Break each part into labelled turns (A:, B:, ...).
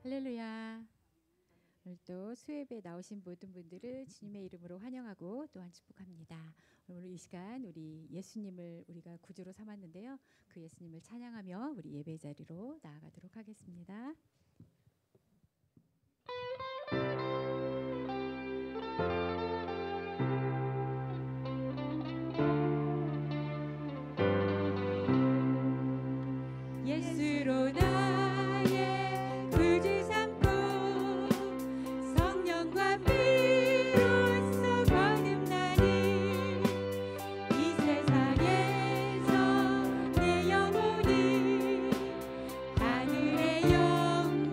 A: 할렐루야. 오늘 또 수협에 나오신 모든 분들을 주님의 이름으로 환영하고 또한 축복합니다. 오늘 이 시간 우리 예수님을 우리가 구주로 삼았는데요. 그 예수님을 찬양하며 우리 예배 자리로 나아가도록 하겠습니다. 예수로 나의 구주 삼고 성령과 피로써 거듭나니 이 세상에서 내 영혼이 하늘의 영광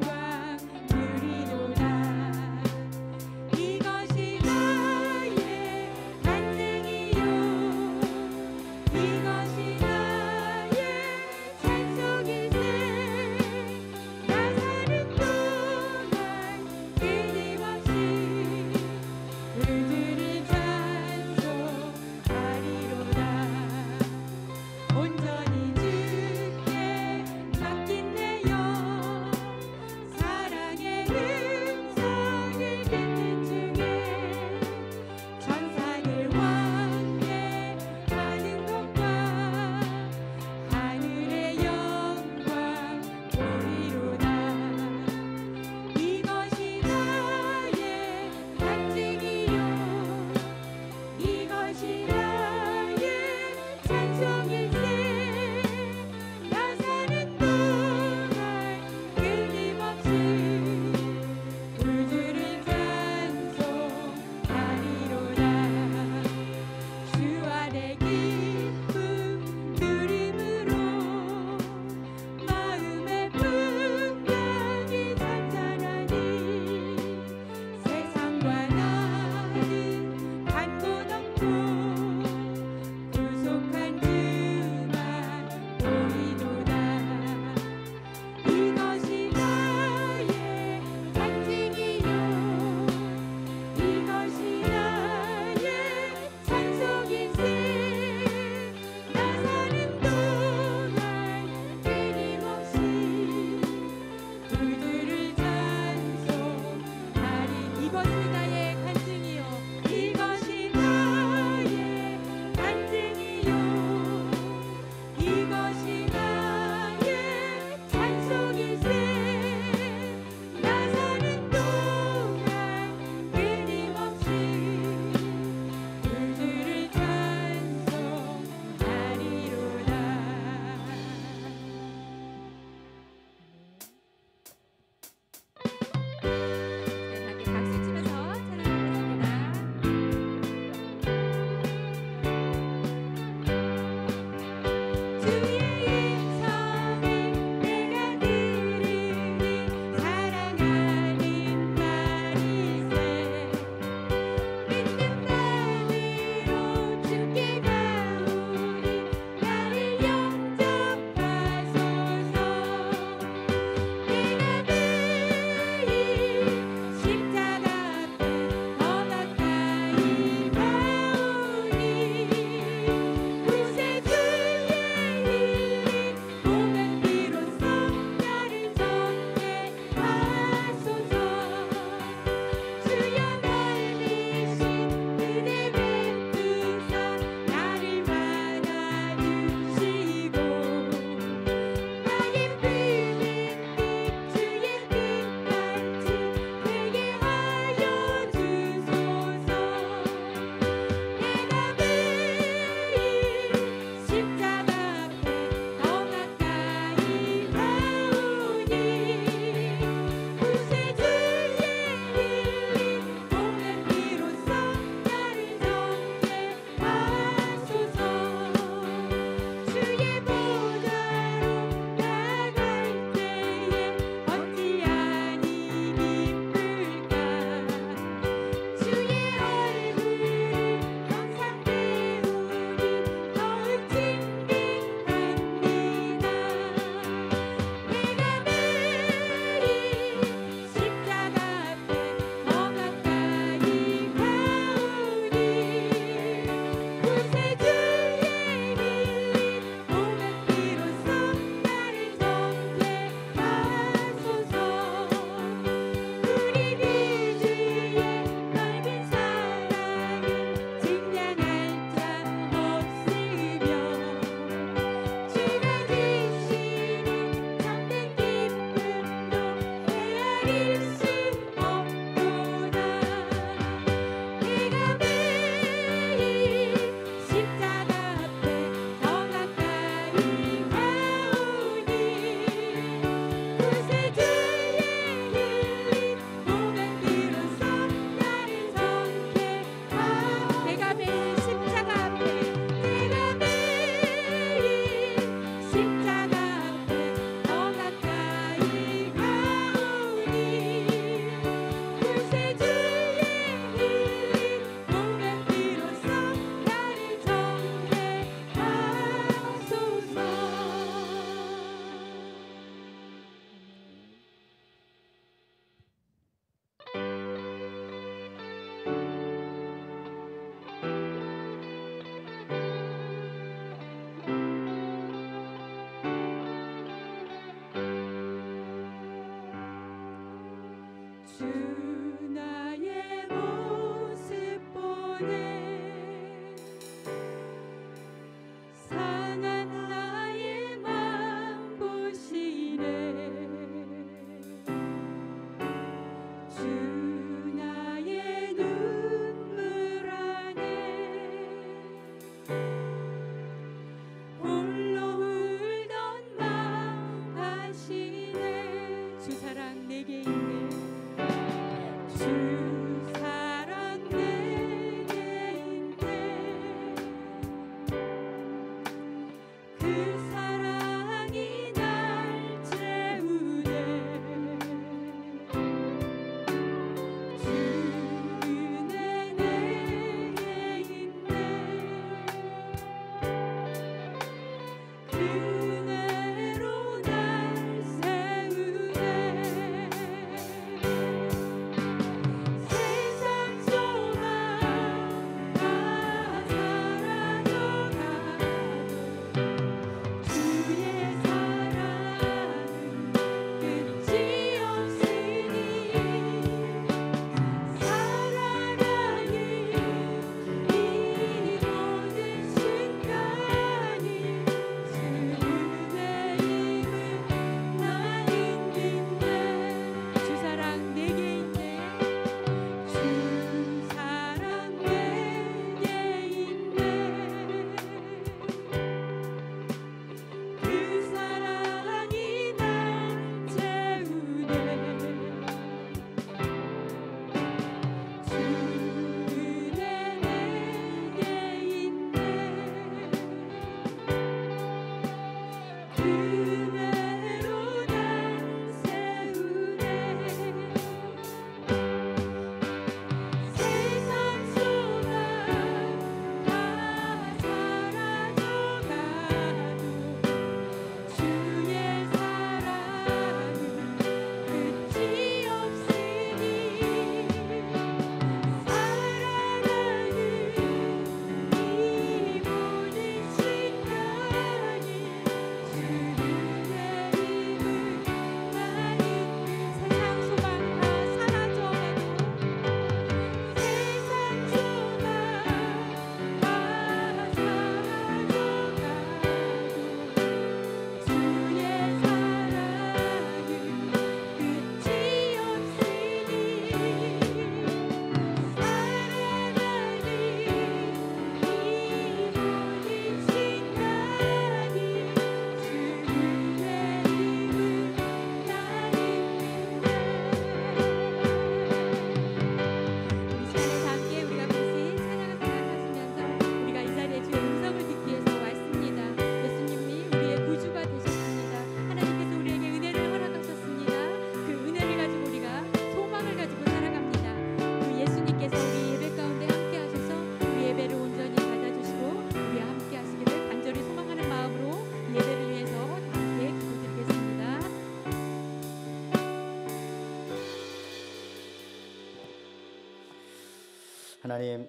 B: 하나님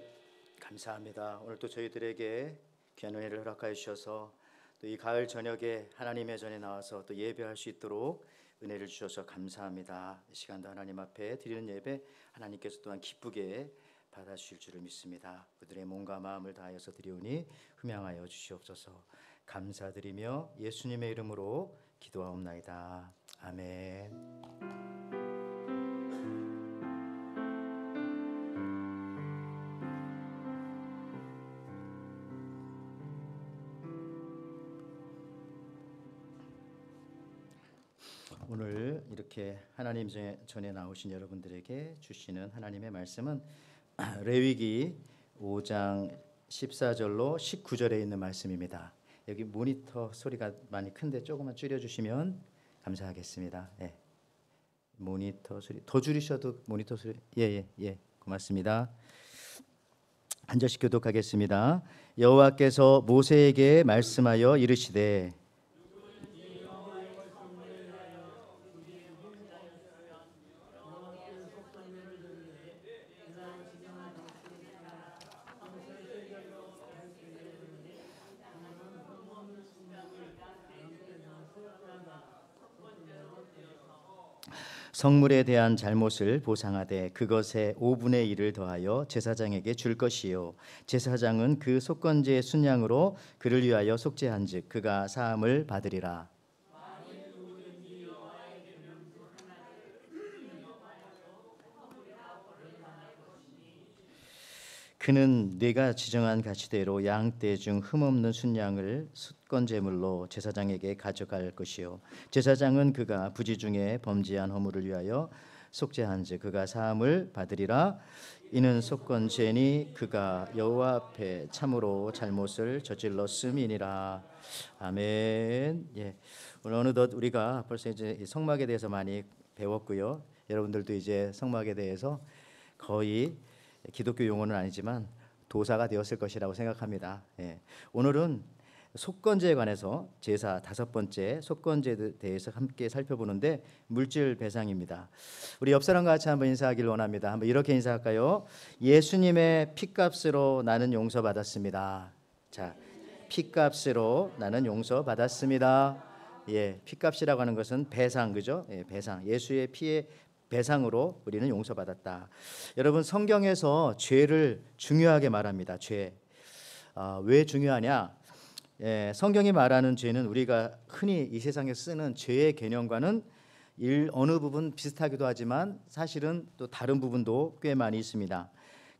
B: 감사합니다. 오늘 또 저희들에게 귀한 은혜를 허락하여 주셔서 또 이 가을 저녁에 하나님의 전에 나와서 또 예배할 수 있도록 은혜를 주셔서 감사합니다. 이 시간도 하나님 앞에 드리는 예배 하나님께서 또한 기쁘게 받아주실 줄을 믿습니다. 그들의 몸과 마음을 다하여서 드리오니 흠양하여 주시옵소서. 감사드리며 예수님의 이름으로 기도하옵나이다. 아멘. 오늘 이렇게 하나님 전에 나오신 여러분들에게 주시는 하나님의 말씀은 레위기 5장 14절로 19절에 있는 말씀입니다. 여기 모니터 소리가 많이 큰데 조금만 줄여주시면 감사하겠습니다. 예. 모니터 소리 더 줄이셔도 모니터 소리 예 고맙습니다. 한 절씩 교독하겠습니다. 여호와께서 모세에게 말씀하여 이르시되 성물에 대한 잘못을 보상하되 그것의 5분의 1을 더하여 제사장에게 줄 것이요 제사장은 그 속건제의 순양으로 그를 위하여 속죄한즉 그가 사함을 받으리라. 그는 네가 지정한 가치대로 양떼 중 흠없는 순양을 숫건제물로 제사장에게 가져갈 것이요 제사장은 그가 부지 중에 범죄한 허물을 위하여 속죄한즉 그가 사함을 받으리라. 이는 속건제니 그가 여호와 앞에 참으로 잘못을 저질렀음이니라. 아멘. 예. 오늘 어느덧 우리가 벌써 이제 성막에 대해서 많이 배웠고요. 여러분들도 이제 성막에 대해서 거의 기독교 용어는 아니지만 도사가 되었을 것이라고 생각합니다. 예. 오늘은 속건제에 관해서 제사 5번째 속건제에 대해서 함께 살펴보는데 물질 배상입니다. 우리 옆 사람과 같이 한번 인사하길 원합니다. 한번 이렇게 인사할까요? 예수님의 피값으로 나는 용서받았습니다. 자, 피값으로 나는 용서받았습니다. 예, 피값이라고 하는 것은 배상, 그죠? 예, 배상. 예수의 피의 배상으로 우리는 용서받았다. 여러분 성경에서 죄를 중요하게 말합니다. 죄. 왜 중요하냐? 성경이 말하는 죄는 우리가 흔히 이 세상에 쓰는 죄의 개념과는 어느 부분 비슷하기도 하지만 사실은 또 다른 부분도 꽤 많이 있습니다.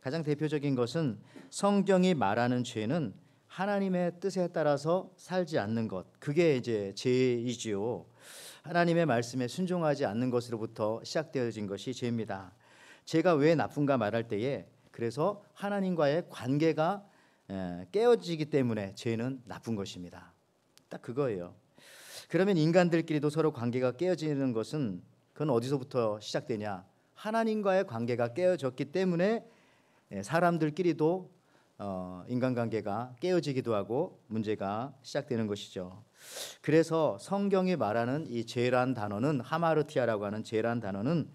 B: 가장 대표적인 것은 성경이 말하는 죄는 하나님의 뜻에 따라서 살지 않는 것, 그게 이제 죄이지요. 하나님의 말씀에 순종하지 않는 것으로부터 시작되어진 것이 죄입니다. 죄가 왜 나쁜가 말할 때에 그래서 하나님과의 관계가 깨어지기 때문에 죄는 나쁜 것입니다. 딱 그거예요. 그러면 인간들끼리도 서로 관계가 깨어지는 것은 그건 어디서부터 시작되냐? 하나님과의 관계가 깨어졌기 때문에 사람들끼리도 인간관계가 깨어지기도 하고 문제가 시작되는 것이죠. 그래서 성경이 말하는 이 죄란 단어는 하마르티아라고 하는 죄란 단어는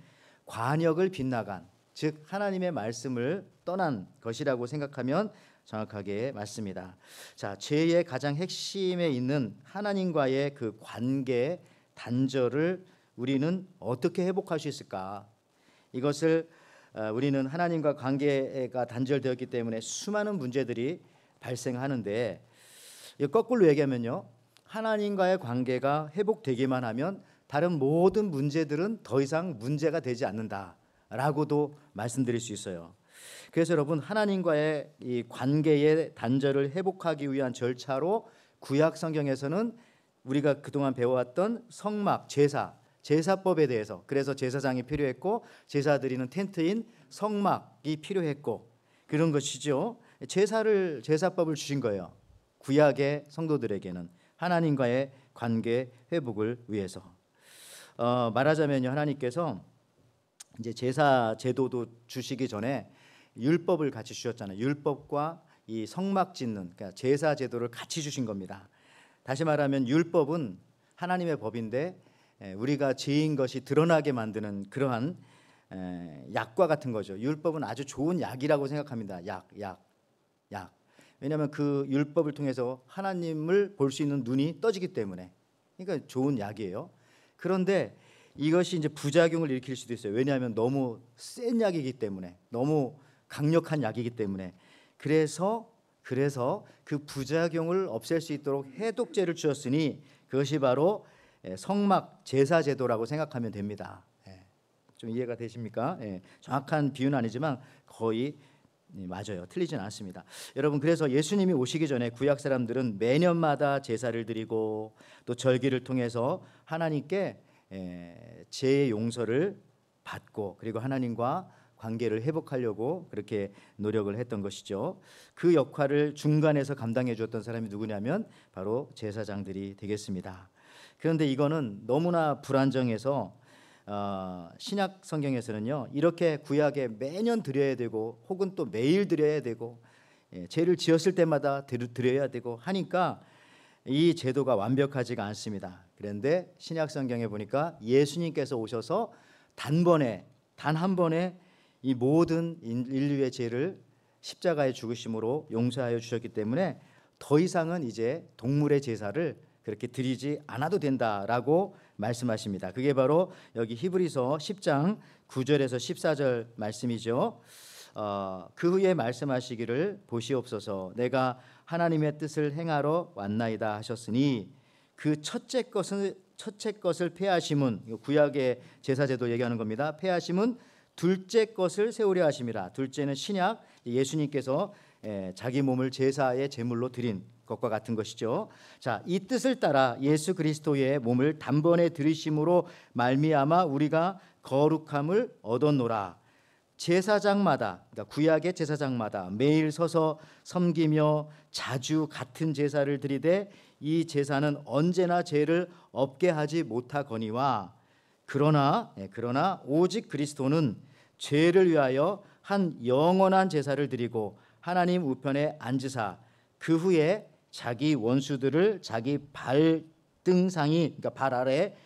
B: 관역을 빗나간, 즉 하나님의 말씀을 떠난 것이라고 생각하면 정확하게 맞습니다. 자, 죄의 가장 핵심에 있는 하나님과의 그 관계 단절을 우리는 어떻게 회복할 수 있을까? 이것을 우리는 하나님과 관계가 단절되었기 때문에 수많은 문제들이 발생하는데 거꾸로 얘기하면요, 하나님과의 관계가 회복되기만 하면 다른 모든 문제들은 더 이상 문제가 되지 않는다라고도 말씀드릴 수 있어요. 그래서 여러분 하나님과의 이 관계의 단절을 회복하기 위한 절차로 구약 성경에서는 우리가 그동안 배워왔던 성막, 제사법에 대해서, 그래서 제사장이 필요했고 제사 드리는 텐트인 성막이 필요했고 그런 것이죠. 제사법을 주신 거예요. 구약의 성도들에게는 하나님과의 관계 회복을 위해서. 말하자면요, 하나님께서 이제 제사 제도도 주시기 전에 율법을 같이 주셨잖아요. 율법과 이 성막 짓는, 그러니까 제사 제도를 같이 주신 겁니다. 다시 말하면 율법은 하나님의 법인데 우리가 죄인 것이 드러나게 만드는 그러한 약과 같은 거죠. 율법은 아주 좋은 약이라고 생각합니다. 약. 왜냐하면 그 율법을 통해서 하나님을 볼 수 있는 눈이 떠지기 때문에, 그러니까 좋은 약이에요. 그런데 이것이 이제 부작용을 일으킬 수도 있어요. 왜냐하면 너무 센 약이기 때문에, 너무 강력한 약이기 때문에. 그래서 그 부작용을 없앨 수 있도록 해독제를 주었으니 그것이 바로 성막 제사 제도라고 생각하면 됩니다. 좀 이해가 되십니까? 정확한 비유는 아니지만 거의 맞아요. 틀리진 않습니다. 여러분, 그래서 예수님이 오시기 전에 구약 사람들은 매년마다 제사를 드리고 또 절기를 통해서 하나님께 죄의 용서를 받고 그리고 하나님과 관계를 회복하려고 그렇게 노력을 했던 것이죠. 그 역할을 중간에서 감당해 주었던 사람이 누구냐면 바로 제사장들이 되겠습니다. 그런데 이거는 너무나 불안정해서 신약 성경에서는요, 이렇게 구약에 매년 드려야 되고 혹은 또 매일 드려야 되고 죄를 지었을 때마다 드려야 되고 하니까 이 제도가 완벽하지가 않습니다. 그런데 신약 성경에 보니까 예수님께서 오셔서 단 한 번에 이 모든 인류의 죄를 십자가에 죽으심으로 용서하여 주셨기 때문에 더 이상은 이제 동물의 제사를 그렇게 드리지 않아도 된다라고 말씀하십니다. 그게 바로 여기 히브리서 10장 9절에서 14절 말씀이죠. 그 후에 말씀하시기를 보시옵소서 내가 하나님의 뜻을 행하러 왔나이다 하셨으니 그 첫째 것을 폐하심은, 구약의 제사제도 얘기하는 겁니다. 폐하심은 둘째 것을 세우려 하심이라. 둘째는 신약, 예수님께서 자기 몸을 제사의 제물로 드린 것과 같은 것이죠. 자, 이 뜻을 따라 예수 그리스도의 몸을 단번에 들이심으로 말미암아 우리가 거룩함을 얻었노라. 제사장마다, 그러니까 구약의 제사장마다 매일 서서 섬기며 자주 같은 제사를 드리되 이 제사는 언제나 죄를 없게 하지 못하거니와 그러나 오직 그리스도는 죄를 위하여 한 영원한 제사를 드리고 하나님 우편에 앉으사 그 후에 자기 원수들을 자기 발등상이, 그러니까 발 아래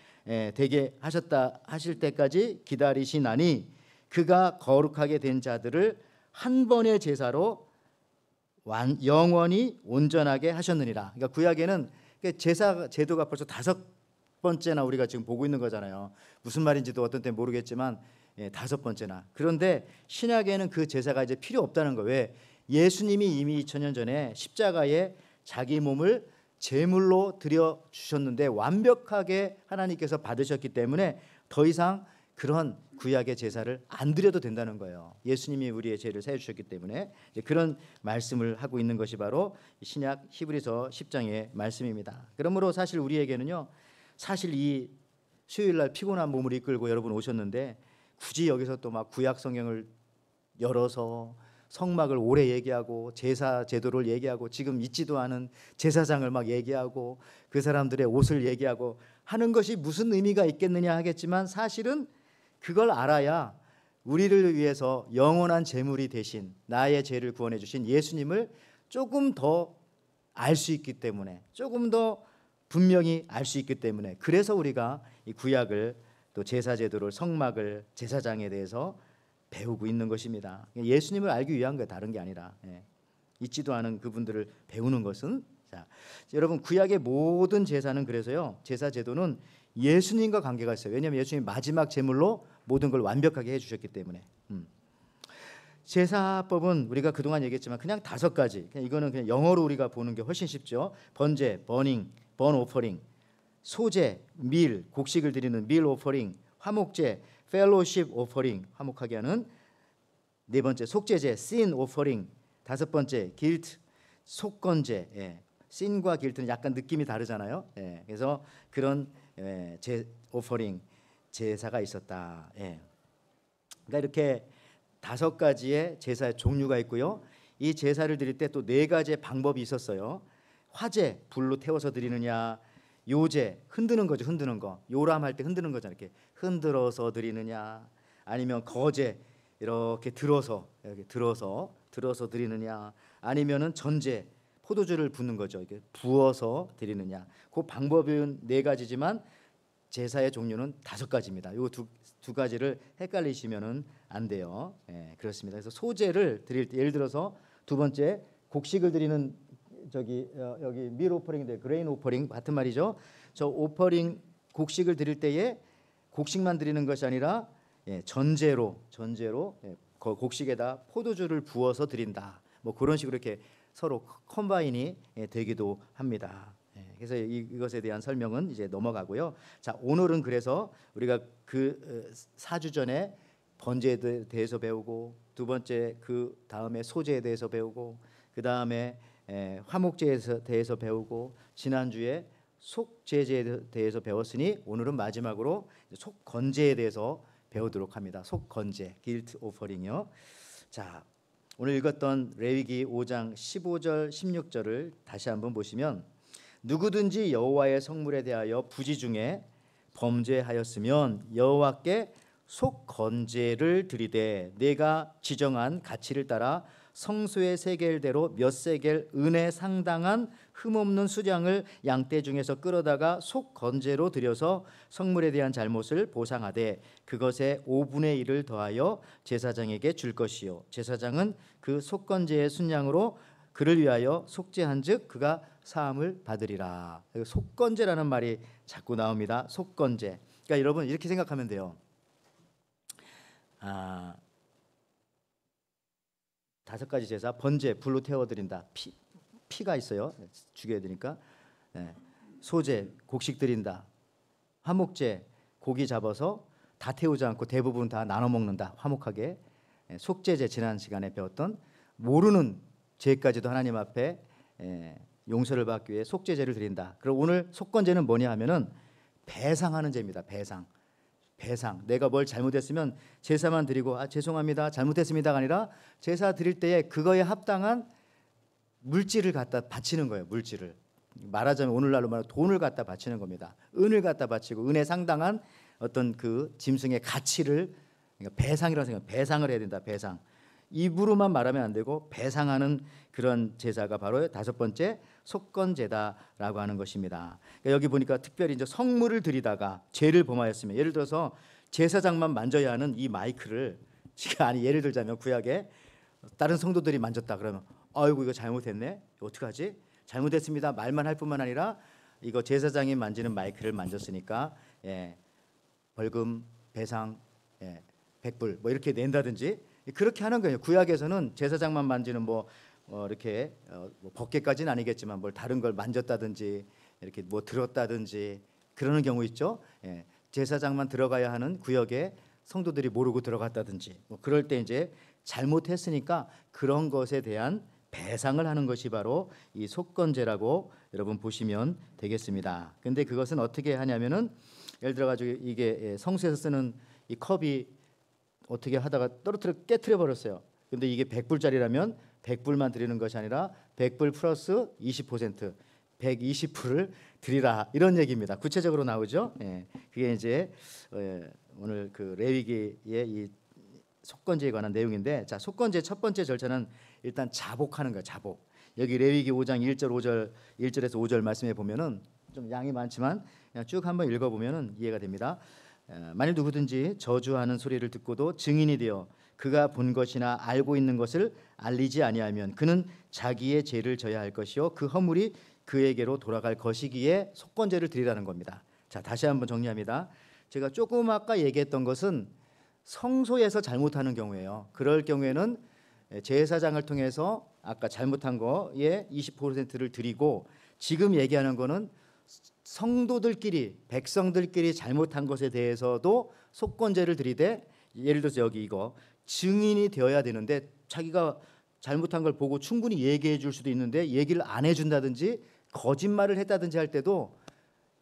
B: 되게 하실 때까지 기다리시나니 그가 거룩하게 된 자들을 한 번의 제사로 영원히 온전하게 하셨느니라. 그러니까 구약에는 제사 제도가 벌써 5번째나 우리가 지금 보고 있는 거잖아요. 무슨 말인지도 어떤 때 모르겠지만 5번째나. 그런데 신약에는 그 제사가 이제 필요 없다는 거예요. 왜? 예수님이 이미 2000년 전에 십자가에 자기 몸을 제물로 드려 주셨는데 완벽하게 하나님께서 받으셨기 때문에 더 이상 그런 구약의 제사를 안 드려도 된다는 거예요. 예수님이 우리의 죄를 사해 주셨기 때문에 이제 그런 말씀을 하고 있는 것이 바로 신약 히브리서 10장의 말씀입니다. 그러므로 사실 우리에게는요, 사실 이 수요일 날 피곤한 몸을 이끌고 여러분 오셨는데 굳이 여기서 또 막 구약 성경을 열어서 성막을 오래 얘기하고 제사 제도를 얘기하고 지금 있지도 않은 제사장을 막 얘기하고 그 사람들의 옷을 얘기하고 하는 것이 무슨 의미가 있겠느냐 하겠지만 사실은 그걸 알아야 우리를 위해서 영원한 제물이 되신 나의 죄를 구원해 주신 예수님을 조금 더 알 수 있기 때문에, 조금 더 분명히 알 수 있기 때문에, 그래서 우리가 이 구약을 또 제사 제도를, 성막을, 제사장에 대해서 배우고 있는 것입니다. 예수님을 알기 위한 거예요. 다른 게 아니라. 있지도 않은 그분들을 배우는 것은. 자, 여러분, 구약의 모든 제사는 그래서요, 제사 제도는 예수님과 관계가 있어요. 왜냐하면 예수님이 마지막 제물로 모든 걸 완벽하게 해주셨기 때문에. 제사법은 우리가 그동안 얘기했지만 그냥 5가지. 이거는 그냥 영어로 우리가 보는 게 훨씬 쉽죠. 번제, 버닝, 번 오퍼링, 소제, 밀, 곡식을 드리는 밀 오퍼링, 화목제, 펠로십 오퍼링, 화목하게 하는. 4번째 속죄제, 신 오퍼링. 5번째 길트, 속건제. 신과 길트는 약간 느낌이 다르잖아요. 그래서 그런 오퍼링 제사가 있었다. 그러니까 이렇게 5가지의 제사의 종류가 있고요. 이 제사를 드릴 때 또 4가지의 방법이 있었어요. 화제, 불로 태워서 드리느냐, 요제, 흔드는 거죠. 흔드는 거. 요람할 때 흔드는 거잖아요. 이렇게 흔들어서 드리느냐, 아니면 거제, 이렇게 들어서 드리느냐, 아니면은 전제, 포도주를 붓는 거죠. 이렇게 부어서 드리느냐. 그 방법은 4가지지만 제사의 종류는 5가지입니다. 요 두 가지를 헷갈리시면은 안 돼요. 예, 그렇습니다. 그래서 소재를 드릴 때 예를 들어서 두 번째 곡식을 드리는 여기 밀 오퍼링인데 그레인 오퍼링 같은 말이죠. 저 오퍼링 곡식을 드릴 때에 곡식만 드리는 것이 아니라 전제로 곡식에다 포도주를 부어서 드린다. 뭐 그런 식으로 이렇게 서로 컴바인이 되기도 합니다. 그래서 이것에 대한 설명은 이제 넘어가고요. 자, 오늘은 그래서 우리가 그 4주 전에 번제에 대해서 배우고 두 번째 그 다음에 소제에 대해서 배우고 그 다음에 화목제에 대해서 배우고 지난주에 속제제에 대해서 배웠으니 오늘은 마지막으로 속건제에 대해서 배우도록 합니다. 속건제, guilt offering이요. 자, 오늘 읽었던 레위기 5장 15절 16절을 다시 한번 보시면 누구든지 여호와의 성물에 대하여 부지 중에 범죄하였으면 여호와께 속건제를 드리되 내가 지정한 가치를 따라 성소의 세겔대로 몇 세겔 은에 상당한 흠없는 수량을 양떼 중에서 끌어다가 속건제로 드려서 성물에 대한 잘못을 보상하되 그것의 5분의 1을 더하여 제사장에게 줄 것이요 제사장은 그 속건제의 순양으로 그를 위하여 속죄한즉 그가 사함을 받으리라. 속건제라는 말이 자꾸 나옵니다. 속건제. 그러니까 여러분 이렇게 생각하면 돼요. 다섯 가지 제사 번제 불로 태워드린다. 피가 있어요. 죽여야 되니까. 소제 곡식 드린다. 화목제 고기 잡아서 다 태우지 않고 대부분 다 나눠 먹는다. 화목하게. 속죄제 지난 시간에 배웠던 모르는 죄까지도 하나님 앞에 용서를 받기 위해 속죄제를 드린다. 그리고 오늘 속건제는 뭐냐 하면은 배상하는 제입니다. 배상. 내가 뭘 잘못했으면 제사만 드리고 죄송합니다 잘못했습니다가 아니라 제사 드릴 때에 그거에 합당한 물질을 갖다 바치는 거예요. 물질을 말하자면 오늘날로 말하면 돈을 갖다 바치는 겁니다. 은을 갖다 바치고 은에 상당한 어떤 그 짐승의 가치를 그러니까 배상이라고 생각해요. 배상을 해야 된다. 배상. 입으로만 말하면 안 되고 배상하는 그런 제사가 바로 다섯 번째 속건제다라고 하는 것입니다. 그러니까 여기 보니까 특별히 이제 성물을 드리다가 죄를 범하였으면 예를 들어서 제사장만 만져야 하는 이 마이크를 예를 들자면 구약에 다른 성도들이 만졌다 그러면 아이고 이거 잘못했네 어떡하지? 잘못했습니다 말만 할 뿐만 아니라 이거 제사장이 만지는 마이크를 만졌으니까 벌금 배상 100불 뭐 이렇게 낸다든지 그렇게 하는 거예요. 구약에서는 제사장만 만지는 이렇게 법궤까지는 아니겠지만 뭘 다른 걸 만졌다든지 이렇게 뭐 들었다든지 그러는 경우 있죠. 제사장만 들어가야 하는 구역에 성도들이 모르고 들어갔다든지 뭐 그럴 때 이제 잘못했으니까 그런 것에 대한 배상을 하는 것이 바로 이 속건제라고 여러분 보시면 되겠습니다. 근데 그것은 어떻게 하냐면은 예를 들어 가지고 이게 성수에서 쓰는 이 컵이 어떻게 하다가 깨트려 버렸어요. 근데 이게 100불짜리라면 100불만 드리는 것이 아니라 100불 플러스 20% 120불을 드리라 이런 얘기입니다. 구체적으로 나오죠. 그게 이제 오늘 그 레위기의 이 속건제에 관한 내용인데 자, 속건제 첫 번째 절차는 일단 자복하는 거예요. 자복. 여기 레위기 5장 1절에서 5절 말씀해 보면은 좀 양이 많지만 그냥 쭉 한번 읽어 보면은 이해가 됩니다. 만일 누구든지 저주하는 소리를 듣고도 증인이 되어 그가 본 것이나 알고 있는 것을 알리지 아니하면 그는 자기의 죄를 져야 할 것이요 그 허물이 그에게로 돌아갈 것이기에 속건제를 드리라는 겁니다. 자, 다시 한번 정리합니다. 제가 조금 아까 얘기했던 것은 성소에서 잘못하는 경우예요. 그럴 경우에는 제사장을 통해서 아까 잘못한 거에 20%를 드리고 지금 얘기하는 거는 성도들끼리 백성들끼리 잘못한 것에 대해서도 속건제를 드리되 예를 들어서 여기 이거 증인이 되어야 되는데 자기가 잘못한 걸 보고 충분히 얘기해 줄 수도 있는데 얘기를 안 해준다든지 거짓말을 했다든지 할 때도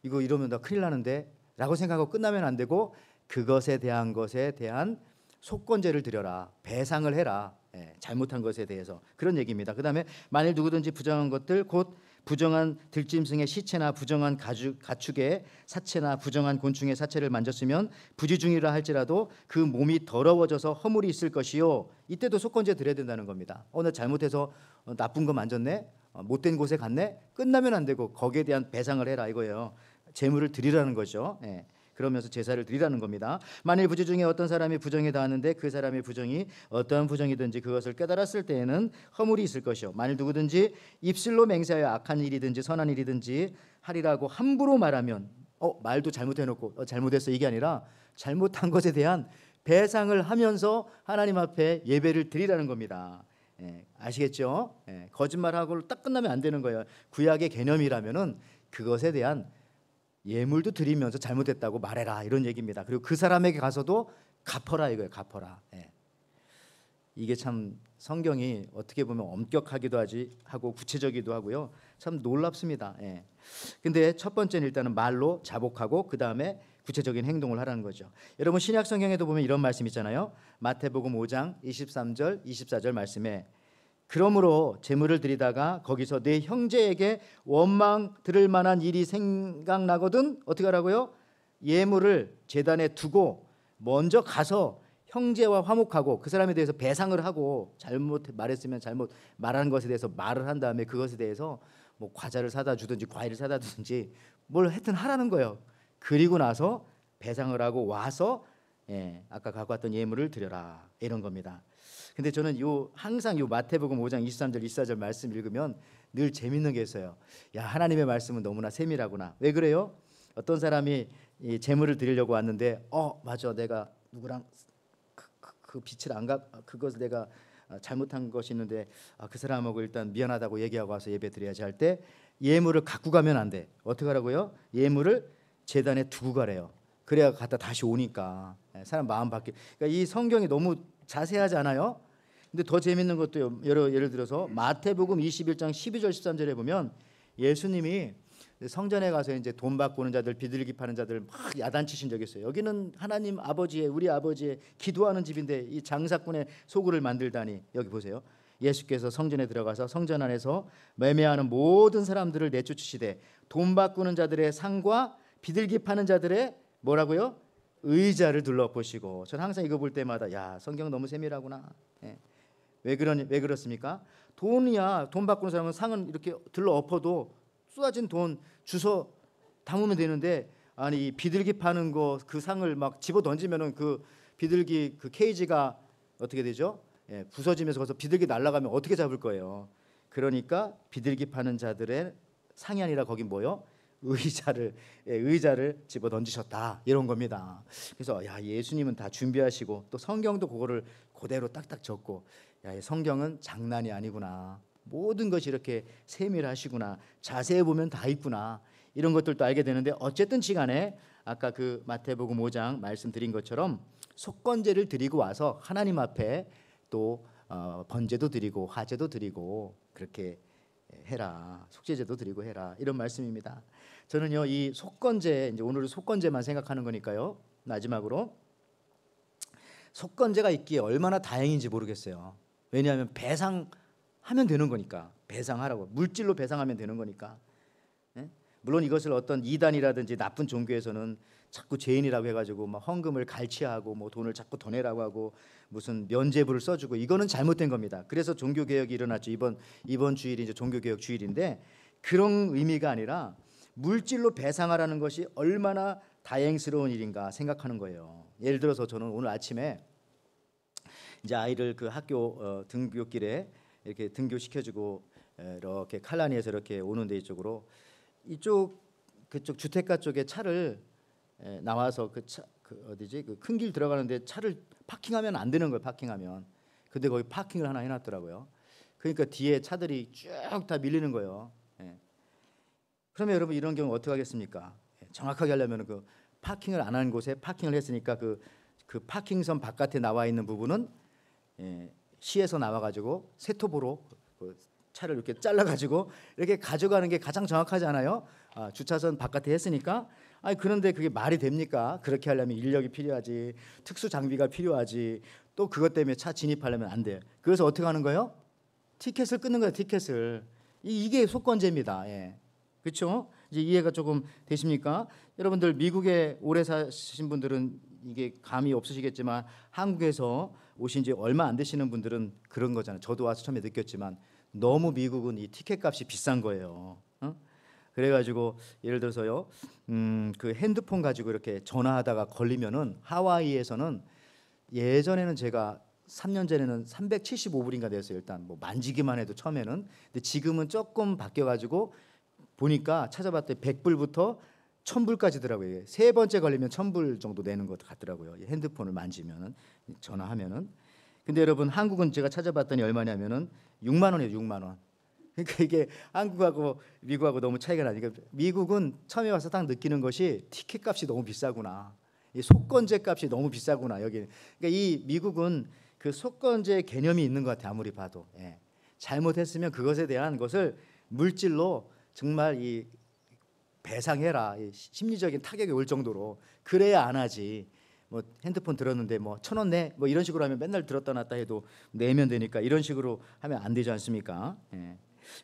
B: 이거 이러면 나 큰일 나는데 라고 생각하고 끝나면 안 되고 그것에 대한 속건제를 드려라. 배상을 해라. 잘못한 것에 대해서 그런 얘기입니다. 그 다음에 만일 누구든지 부정한 것들 곧 부정한 들짐승의 시체나 부정한 가축의 사체나 부정한 곤충의 사체를 만졌으면 부지중이라 할지라도 그 몸이 더러워져서 허물이 있을 것이요 이때도 속건제 드려야 된다는 겁니다. 나 잘못해서 나쁜 거 만졌네 못된 곳에 갔네 끝나면 안 되고 거기에 대한 배상을 해라 이거예요. 재물을 드리라는 거죠. 그러면서 제사를 드리라는 겁니다. 만일 부지 중에 어떤 사람이 부정에 닿았는데 그 사람의 부정이 어떠한 부정이든지 그것을 깨달았을 때에는 허물이 있을 것이요 만일 누구든지 입술로 맹세하여 악한 일이든지 선한 일이든지 하리라고 함부로 말하면 말도 잘못해놓고 잘못했어 이게 아니라 잘못한 것에 대한 배상을 하면서 하나님 앞에 예배를 드리라는 겁니다. 아시겠죠? 거짓말하고 딱 끝나면 안 되는 거예요. 구약의 개념이라면은 그것에 대한 예물도 드리면서 잘못했다고 말해라 이런 얘기입니다. 그리고 그 사람에게 가서도 갚어라 이거예요. 갚어라. 이게 참 성경이 어떻게 보면 엄격하기도 하고 구체적이기도 하고요. 참 놀랍습니다. 근데 첫 번째는 일단은 말로 자복하고 그 다음에 구체적인 행동을 하라는 거죠. 여러분 신약 성경에도 보면 이런 말씀 있잖아요. 마태복음 5장 23절 24절 말씀에 그러므로 제물을 드리다가 거기서 내 형제에게 원망 들을 만한 일이 생각나거든 어떻게 하라고요? 예물을 제단에 두고 먼저 가서 형제와 화목하고 그 사람에 대해서 배상을 하고 잘못 말했으면 잘못 말한 것에 대해서 말을 한 다음에 그것에 대해서 뭐 과자를 사다 주든지 과일을 사다 주든지 뭘 하여튼 하라는 거예요. 그리고 나서 배상을 하고 와서 아까 갖고 왔던 예물을 드려라 이런 겁니다. 근데 저는 항상 마태복음 5장 23절 24절 말씀 읽으면 늘 재밌는 게 있어요. 야 하나님의 말씀은 너무나 세밀하구나. 왜 그래요? 어떤 사람이 이 제물을 드리려고 왔는데 맞아 내가 누구랑 그 빛을 안 그것을 내가 잘못한 것이 있는데 그 사람하고 일단 미안하다고 얘기하고 와서 예배 드려야지 할 때 예물을 갖고 가면 안 돼. 어떻게 하라고요? 예물을 제단에 두고 가래요. 그래야 갖다 다시 오니까 사람 마음 바뀌. 그러니까 이 성경이 너무 자세하지 않아요? 근데 더 재밌는 것도 예를 들어서 마태복음 21장 12절 13절에 보면 예수님이 성전에 가서 이제 돈 바꾸는 자들, 비둘기 파는 자들 막 야단치신 적이 있어요. 여기는 하나님 아버지의 우리 아버지의 기도하는 집인데 이 장사꾼의 소굴을 만들다니. 여기 보세요. 예수께서 성전에 들어가서 성전 안에서 매매하는 모든 사람들을 내쫓으시되 돈 바꾸는 자들의 상과 비둘기 파는 자들의 뭐라고요? 의자를 둘러보시고. 저는 항상 이거 볼 때마다 야 성경 너무 세밀하구나. 왜 그렇습니까? 돈이야. 돈 바꾸는 사람은 상은 이렇게 들러 엎어도 쏟아진 돈 주워 담으면 되는데 아니 이 비둘기 파는 거 그 상을 막 집어 던지면은 그 비둘기 그 케이지가 어떻게 되죠? 부서지면서 거기서 비둘기 날아가면 어떻게 잡을 거예요? 그러니까 비둘기 파는 자들의 상이 아니라 거긴 뭐요? 의자를 집어 던지셨다 이런 겁니다. 그래서 야 예수님은 다 준비하시고 또 성경도 그거를 그대로 딱딱 적고 야 성경은 장난이 아니구나. 모든 것이 이렇게 세밀하시구나. 자세히 보면 다 있구나. 이런 것들도 알게 되는데 어쨌든 시간에 아까 그 마태복음 5장 말씀드린 것처럼 속건제를 드리고 와서 하나님 앞에 또 번제도 드리고 화제도 드리고 그렇게 해라. 속죄제도 드리고 해라. 이런 말씀입니다. 저는요 이 속건제 이제 오늘은 속건제만 생각하는 거니까요. 마지막으로 속건제가 있기에 얼마나 다행인지 모르겠어요. 왜냐하면 배상하면 되는 거니까. 배상하라고 물질로 배상하면 되는 거니까. 물론 이것을 어떤 이단이라든지 나쁜 종교에서는 자꾸 죄인이라고 해가지고 막 헌금을 갈취하고 뭐 돈을 자꾸 더 내라고 하고 무슨 면죄부를 써주고 이거는 잘못된 겁니다. 그래서 종교 개혁이 일어났죠. 이번 주일이 이제 종교 개혁 주일인데 그런 의미가 아니라 물질로 배상하라는 것이 얼마나 다행스러운 일인가 생각하는 거예요. 예를 들어서 저는 오늘 아침에 이제 아이를 그 학교 등교길에 이렇게 등교시켜주고 이렇게 칼라니에서 이렇게 오는데 이쪽으로 그쪽 주택가 쪽에 차를 나와서 그 어디지 그 큰 길 들어가는데 차를 파킹하면 안 되는 거예요. 파킹하면. 근데 거기 파킹을 하나 해놨더라고요. 그러니까 뒤에 차들이 쭉 다 밀리는 거예요. 그러면 여러분 이런 경우 어떻게 하겠습니까? 정확하게 하려면 그 파킹을 안 한 곳에 파킹을 했으니까 그 파킹선 바깥에 나와 있는 부분은 시에서 나와가지고 세톱으로 그 차를 이렇게 잘라가지고 이렇게 가져가는 게 가장 정확하지 않아요? 주차선 바깥에 했으니까. 그런데 그게 말이 됩니까? 그렇게 하려면 인력이 필요하지, 특수 장비가 필요하지. 또 그것 때문에 차 진입하려면 안 돼요. 그래서 어떻게 하는 거예요? 티켓을 끊는 거예요. 티켓을. 이게 속건제입니다. 그렇죠? 이제 이해가 조금 되십니까? 여러분들 미국에 오래 사신 분들은 이게 감이 없으시겠지만 한국에서 오신 지 얼마 안 되시는 분들은 그런 거잖아요. 저도 와서 처음에 느꼈지만 너무 미국은 이 티켓 값이 비싼 거예요. 그래가지고 예를 들어서요, 그 핸드폰 가지고 이렇게 전화하다가 걸리면은 하와이에서는 예전에는 제가 3년 전에는 375불인가 됐어요. 일단 뭐 만지기만 해도 처음에는. 근데 지금은 조금 바뀌어가지고 보니까 찾아봤더니 100불부터 1000불까지더라고요. 세 번째 걸리면 1000불 정도 내는 것 같더라고요. 핸드폰을 만지면은 전화하면은. 근데 여러분 한국은 제가 찾아봤더니 얼마냐면은 6만 원이에요. 6만 원. 그러니까 이게 한국하고 미국하고 너무 차이가 나니까 미국은 처음에 와서 딱 느끼는 것이 티켓 값이 너무 비싸구나. 이 속건제 값이 너무 비싸구나. 여기. 그러니까 이 미국은 그 속건제 개념이 있는 것 같아요. 아무리 봐도. 예. 잘못했으면 그것에 대한 것을 물질로 정말 이 배상해라. 이 심리적인 타격이 올 정도로 그래야 안 하지. 뭐 핸드폰 들었는데 뭐 1,000원 내. 뭐 이런 식으로 하면 맨날 들었다 놨다 해도 내면 되니까 이런 식으로 하면 안 되지 않습니까? 예.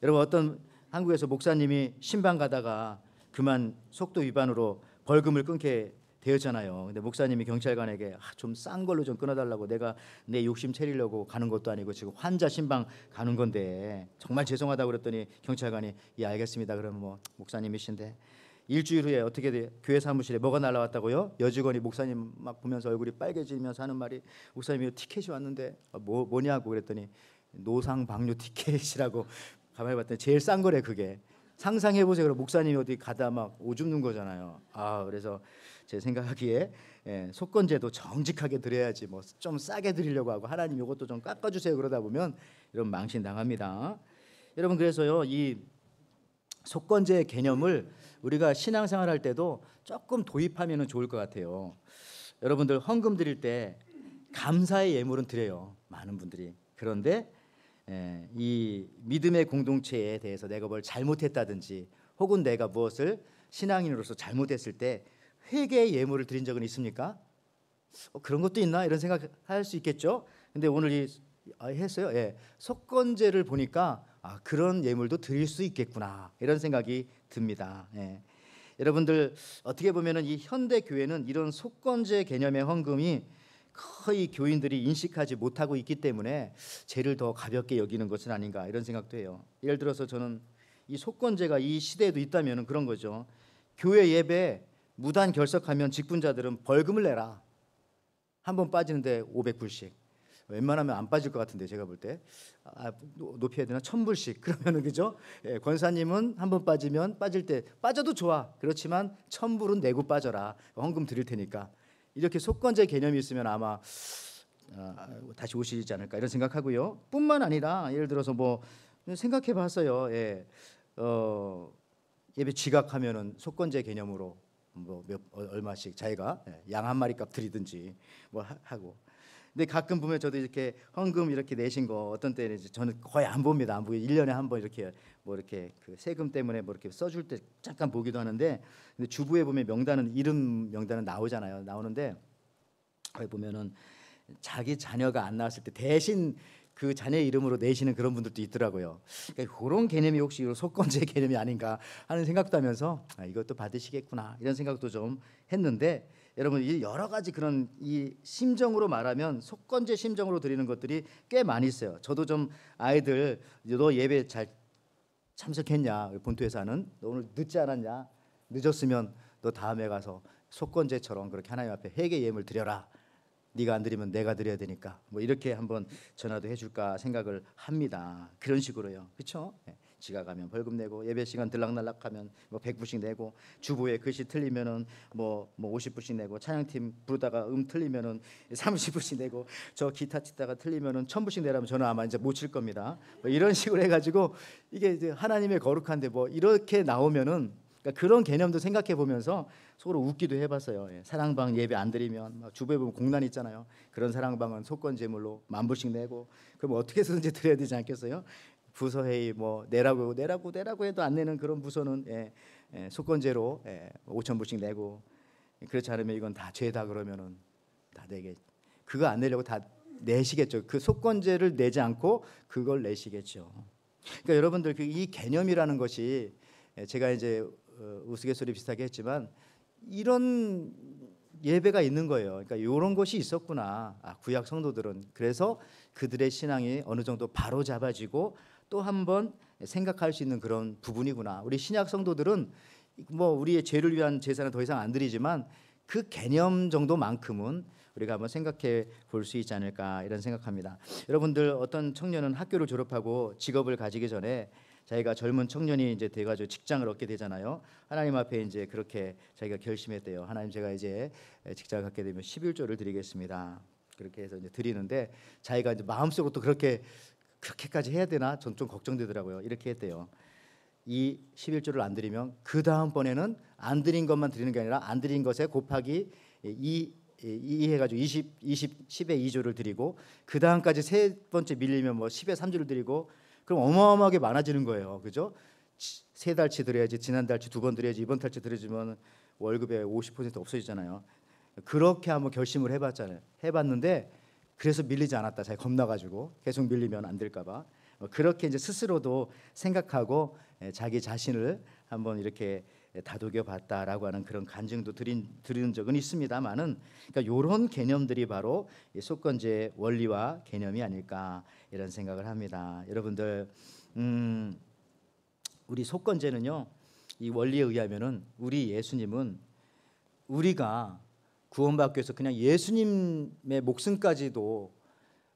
B: 여러분 어떤 한국에서 목사님이 신방 가다가 그만 속도 위반으로 벌금을 끊게 되었잖아요. 근데 목사님이 경찰관에게 좀 싼 걸로 좀 끊어달라고, 내가 내 욕심 채리려고 가는 것도 아니고 지금 환자 신방 가는 건데 정말 죄송하다고 그랬더니 경찰관이 예 알겠습니다. 그럼 뭐 목사님이신데 일주일 후에 어떻게 돼? 교회 사무실에 뭐가 날라왔다고요? 여직원이 목사님 막 보면서 얼굴이 빨개지면서 하는 말이, 목사님이 티켓이 왔는데 뭐냐고 그랬더니 노상방뇨 티켓이라고. 가만히 봤더니 제일 싼 거래 그게. 상상해 보세요. 그럼 목사님이 어디 가다 막 오줌 누는 거잖아요. 그래서 제 생각하기에 속건제도 정직하게 드려야지 뭐 좀 싸게 드리려고 하고 하나님 이것도 좀 깎아주세요 그러다 보면 이런 망신 당합니다. 여러분 그래서요 이 속건제 개념을 우리가 신앙생활 할 때도 조금 도입하면 좋을 것 같아요. 여러분들 헌금 드릴 때 감사의 예물은 드려요. 많은 분들이. 그런데 이 믿음의 공동체에 대해서 내가 뭘 잘못했다든지 혹은 내가 무엇을 신앙인으로서 잘못했을 때 회개의 예물을 드린 적은 있습니까? 그런 것도 있나 이런 생각할 수 있겠죠. 근데 오늘 했어요. 속건제를 보니까 그런 예물도 드릴 수 있겠구나 이런 생각이 듭니다. 여러분들 어떻게 보면은 이 현대 교회는 이런 속건제 개념의 헌금이 거의 교인들이 인식하지 못하고 있기 때문에 죄를 더 가볍게 여기는 것은 아닌가 이런 생각도 해요. 예를 들어서 저는 이 속건제가 이 시대에도 있다면 그런 거죠. 교회 예배 무단 결석하면 직분자들은 벌금을 내라. 한 번 빠지는데 500불씩. 웬만하면 안 빠질 것 같은데 제가 볼 때 높여야 되나 1,000불씩 그러면은 그죠? 권사님은 한 번 빠지면 빠질 때 빠져도 좋아. 그렇지만 1,000불은 내고 빠져라. 헌금 드릴 테니까. 이렇게 속건제 개념이 있으면 아마 다시 오시지 않을까 이런 생각하고요. 뿐만 아니라 예를 들어서 뭐 생각해봤어요. 예배 지각하면은 속건제 개념으로 뭐 얼마씩 자기가 양 한 마리 값 드리든지 뭐 하고. 근데 가끔 보면 저도 이렇게 헌금 이렇게 내신 거 어떤 때는 이제 저는 거의 안 봅니다. 안 보고 1년에 한 번 이렇게 뭐 이렇게 그 세금 때문에 뭐 이렇게 써줄 때 잠깐 보기도 하는데, 근데 주부에 보면 명단은 이름 명단은 나오잖아요. 나오는데 거기 보면은 자기 자녀가 안 나왔을 때 대신 그 자녀 이름으로 내시는 그런 분들도 있더라고요. 그러니까 그런 개념이 혹시 속건제 개념이 아닌가 하는 생각도 하면서 이것도 받으시겠구나 이런 생각도 좀 했는데, 여러분 이 여러 가지 그런 이 심정으로 말하면 속건제 심정으로 드리는 것들이 꽤 많이 있어요. 저도 좀 아이들 너 예배 잘 참석했냐, 본토에서는 너 오늘 늦지 않았냐, 늦었으면 너 다음에 가서 속건제처럼 그렇게 하나님 앞에 회개 예물 드려라. 네가 안 드리면 내가 드려야 되니까 뭐 이렇게 한번 전화도 해줄까 생각을 합니다. 그런 식으로요. 그렇죠? 지각하면 벌금 내고 예배 시간 들락날락하면 뭐 100불씩 내고, 주보에 글씨 틀리면은 뭐 50불씩 내고, 찬양팀 부르다가 틀리면은 30불씩 내고, 저 기타 치다가 틀리면은 1000불씩 내라면 저는 아마 이제 못 칠 겁니다. 뭐 이런 식으로 해가지고 이게 이제 하나님의 거룩한데 뭐 이렇게 나오면은, 그러니까 그런 개념도 생각해 보면서 속으로 웃기도 해봤어요. 사랑방 예배 안 드리면 주부에 보면 공란 있잖아요. 그런 사랑방은 속건 제물로 10,000불씩 내고, 그럼 어떻게 해서든지 드려야 되지 않겠어요? 부서회의 뭐 내라고 해도 안 내는 그런 부서는 속건제로 5,000불씩 내고, 그렇지 않으면 이건 다 죄다 그러면은 다 내게, 그거 안 내려고 다 내시겠죠. 그 속건제를 내지 않고 그걸 내시겠죠. 그러니까 여러분들 이 개념이라는 것이 제가 이제 우스갯소리 비슷하게 했지만 이런 예배가 있는 거예요. 그러니까 이런 것이 있었구나. 구약 성도들은. 그래서 그들의 신앙이 어느 정도 바로 잡아지고 또 한 번 생각할 수 있는 그런 부분이구나. 우리 신약 성도들은 뭐 우리의 죄를 위한 제사는 더 이상 안 드리지만 그 개념 정도만큼은 우리가 한번 생각해 볼 수 있지 않을까 이런 생각합니다. 여러분들 어떤 청년은 학교를 졸업하고 직업을 가지기 전에 자기가 젊은 청년이 이제 돼가지고 직장을 얻게 되잖아요. 하나님 앞에 이제 그렇게 자기가 결심했대요. 하나님, 제가 이제 직장을 갖게 되면 11조를 드리겠습니다. 그렇게 해서 이제 드리는데 자기가 이제 마음속으로 또 그렇게까지 해야 되나? 전 좀 걱정되더라고요. 이렇게 했대요. 이 11조를 안 드리면 그 다음번에는 안 드린 것만 드리는 게 아니라 안 드린 것에 곱하기 2 해가지고 10에 2조를 드리고 그 다음까지 세 번째 밀리면 뭐 10에 3조를 드리고 그럼 어마어마하게 많아지는 거예요. 그죠? 세 달치 드려야지, 지난 달치 2번 드려야지, 이번 달치 드려주면 월급의 50% 없어지잖아요. 그렇게 한번 결심을 해봤는데 그래서 밀리지 않았다. 자기 겁나가지고 계속 밀리면 안 될까봐 그렇게 이제 스스로도 생각하고 자기 자신을 한번 이렇게 다독여 봤다라고 하는 그런 간증도 들은 적은 있습니다만은, 그러니까 이런 개념들이 바로 속건제의 원리와 개념이 아닐까 이런 생각을 합니다. 여러분들, 우리 속건제는요, 이 원리에 의하면은 우리 예수님은 우리가 구원받기 위해서 그냥 예수님의 목숨까지도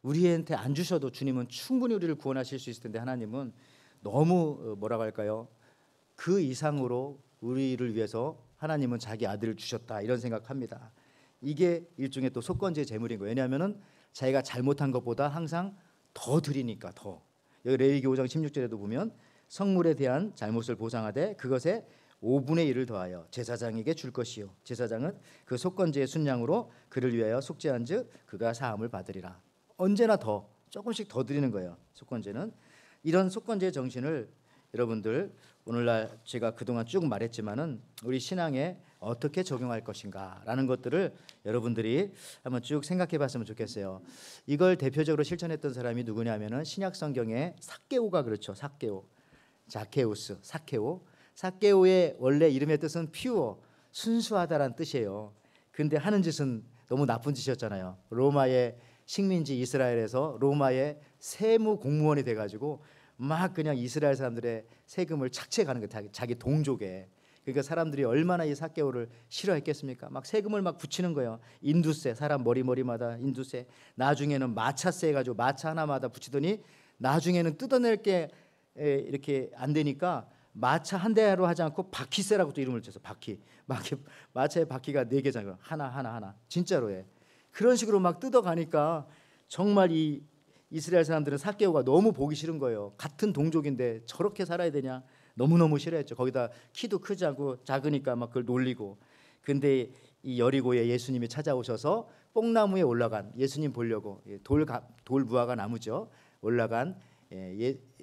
B: 우리한테 안 주셔도 주님은 충분히 우리를 구원하실 수 있을 텐데, 하나님은 너무 뭐라고 할까요? 그 이상으로 우리를 위해서 하나님은 자기 아들을 주셨다 이런 생각합니다. 이게 일종의 또 속건제의 제물인 거예요. 왜냐하면은 자기가 잘못한 것보다 항상 더 드리니까 더. 여기 레위기 5장 16절에도 보면 성물에 대한 잘못을 보상하되 그것에 5분의 1을 더하여 제사장에게 줄 것이요 제사장은 그 속건제의 순양으로 그를 위하여 속죄한즉 그가 사함을 받으리라. 언제나 더 조금씩 더 드리는 거예요. 속건제는 이런 속건제의 정신을 여러분들 오늘날 제가 그동안 쭉 말했지만은 우리 신앙에 어떻게 적용할 것인가라는 것들을 여러분들이 한번 쭉 생각해 봤으면 좋겠어요. 이걸 대표적으로 실천했던 사람이 누구냐면은 신약 성경에 삭개오가 그렇죠. 삭개오, 자케우스, 삭개오의 원래 이름의 뜻은 퓨어, 순수하다란 뜻이에요. 근데 하는 짓은 너무 나쁜 짓이었잖아요. 로마의 식민지 이스라엘에서 로마의 세무 공무원이 돼가지고 막 그냥 이스라엘 사람들의 세금을 착취해가는 거예요. 자기 동족에. 그러니까 사람들이 얼마나 이 삭개오를 싫어했겠습니까? 막 세금을 막 붙이는 거예요. 인두세, 사람 머리마다 인두세. 나중에는 마차세 해가지고 마차 하나마다 붙이더니 나중에는 뜯어낼 게 이렇게 안 되니까 마차 한 대로 하지 않고 바퀴세라고 또 이름을 줬어. 바퀴. 마차의 바퀴가 4개잖아요. 하나. 진짜로 해. 그런 식으로 막 뜯어가니까 정말 이 이스라엘 사람들은 삭개오가 너무 보기 싫은 거예요. 같은 동족인데 저렇게 살아야 되냐 너무너무 싫어했죠. 거기다 키도 크지 않고 작으니까 막 그걸 놀리고. 근데 이 여리고에 예수님이 찾아오셔서 뽕나무에 올라간, 예수님 보려고 돌 무화과 나무죠, 올라간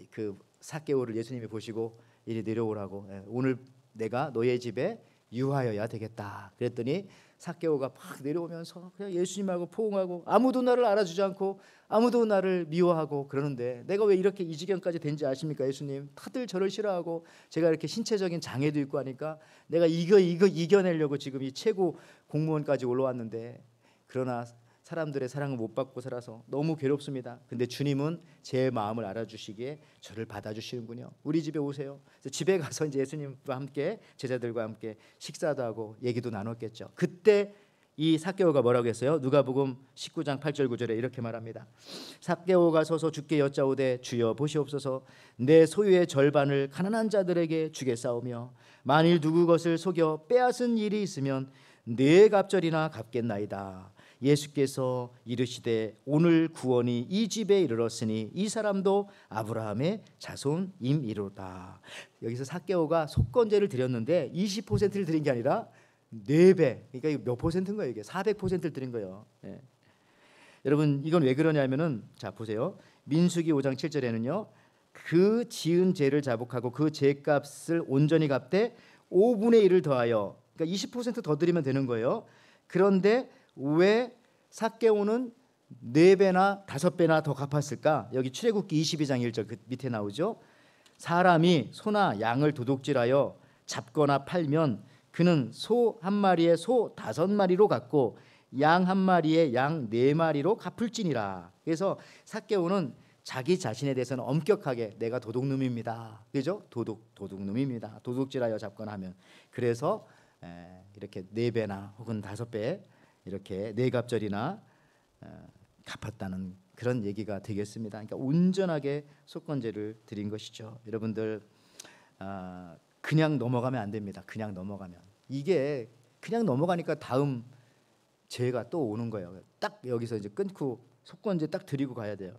B: 그 삭개오를 예수님이 보시고 이리 내려오라고, 오늘 내가 너의 집에 유하여야 되겠다 그랬더니 삭개오가 막 내려오면서 그냥 예수님하고 포옹하고 아무도 나를 알아주지 않고 아무도 나를 미워하고 그러는데 내가 왜 이렇게 이 지경까지 된지 아십니까? 예수님, 다들 저를 싫어하고 제가 이렇게 신체적인 장애도 있고 하니까 내가 이겨내려고 지금 이 최고 공무원까지 올라왔는데 그러나 사람들의 사랑을 못 받고 살아서 너무 괴롭습니다. 근데 주님은 제 마음을 알아주시기에 저를 받아주시는군요. 우리 집에 오세요. 집에 가서 이제 예수님과 함께 제자들과 함께 식사도 하고 얘기도 나눴겠죠. 그때 이 삭개오가 뭐라고 했어요? 누가복음 19장 8절 9절에 이렇게 말합니다. 삭개오가 서서 주께 여짜오되 주여 보시옵소서, 내 소유의 절반을 가난한 자들에게 주겠사오며 만일 누구 것을 속여 빼앗은 일이 있으면 네 갑절이나 갚겠나이다. 예수께서 이르시되 오늘 구원이 이 집에 이르렀으니 이 사람도 아브라함의 자손임이로다. 여기서 삭개오가 속건제를 드렸는데 20%를 드린 게 아니라 4배, 그러니까 몇 퍼센트인 거예요? 이게 400%를 드린 거예요. 여러분, 이건 왜 그러냐면은 자 보세요. 민수기 5장 7절에는요 그 지은 죄를 자복하고 그 죄값을 온전히 갚되 5분의 1을 더하여, 그러니까 20% 더 드리면 되는 거예요. 그런데 왜 삭개오는 4배나 5배나 더 갚았을까? 여기 출애굽기 22장 1절 그 밑에 나오죠. 사람이 소나 양을 도둑질하여 잡거나 팔면 그는 소 한 마리에 소 5마리로 갚고 양 한 마리에 양 4마리로 갚을지니라. 그래서 삭개오는 자기 자신에 대해서는 엄격하게 내가 도둑놈입니다. 그죠? 도둑놈입니다. 도둑질하여 잡거나 하면. 그래서 이렇게 4배나 혹은 5배 이렇게 뇌갑절이나 갚았다는 그런 얘기가 되겠습니다. 그러니까 온전하게 속건제를 드린 것이죠. 여러분들 그냥 넘어가면 안 됩니다. 그냥 넘어가면 이게 그냥 넘어가니까 다음 죄가 또 오는 거예요. 딱 여기서 이제 끊고 속건제 딱 드리고 가야 돼요.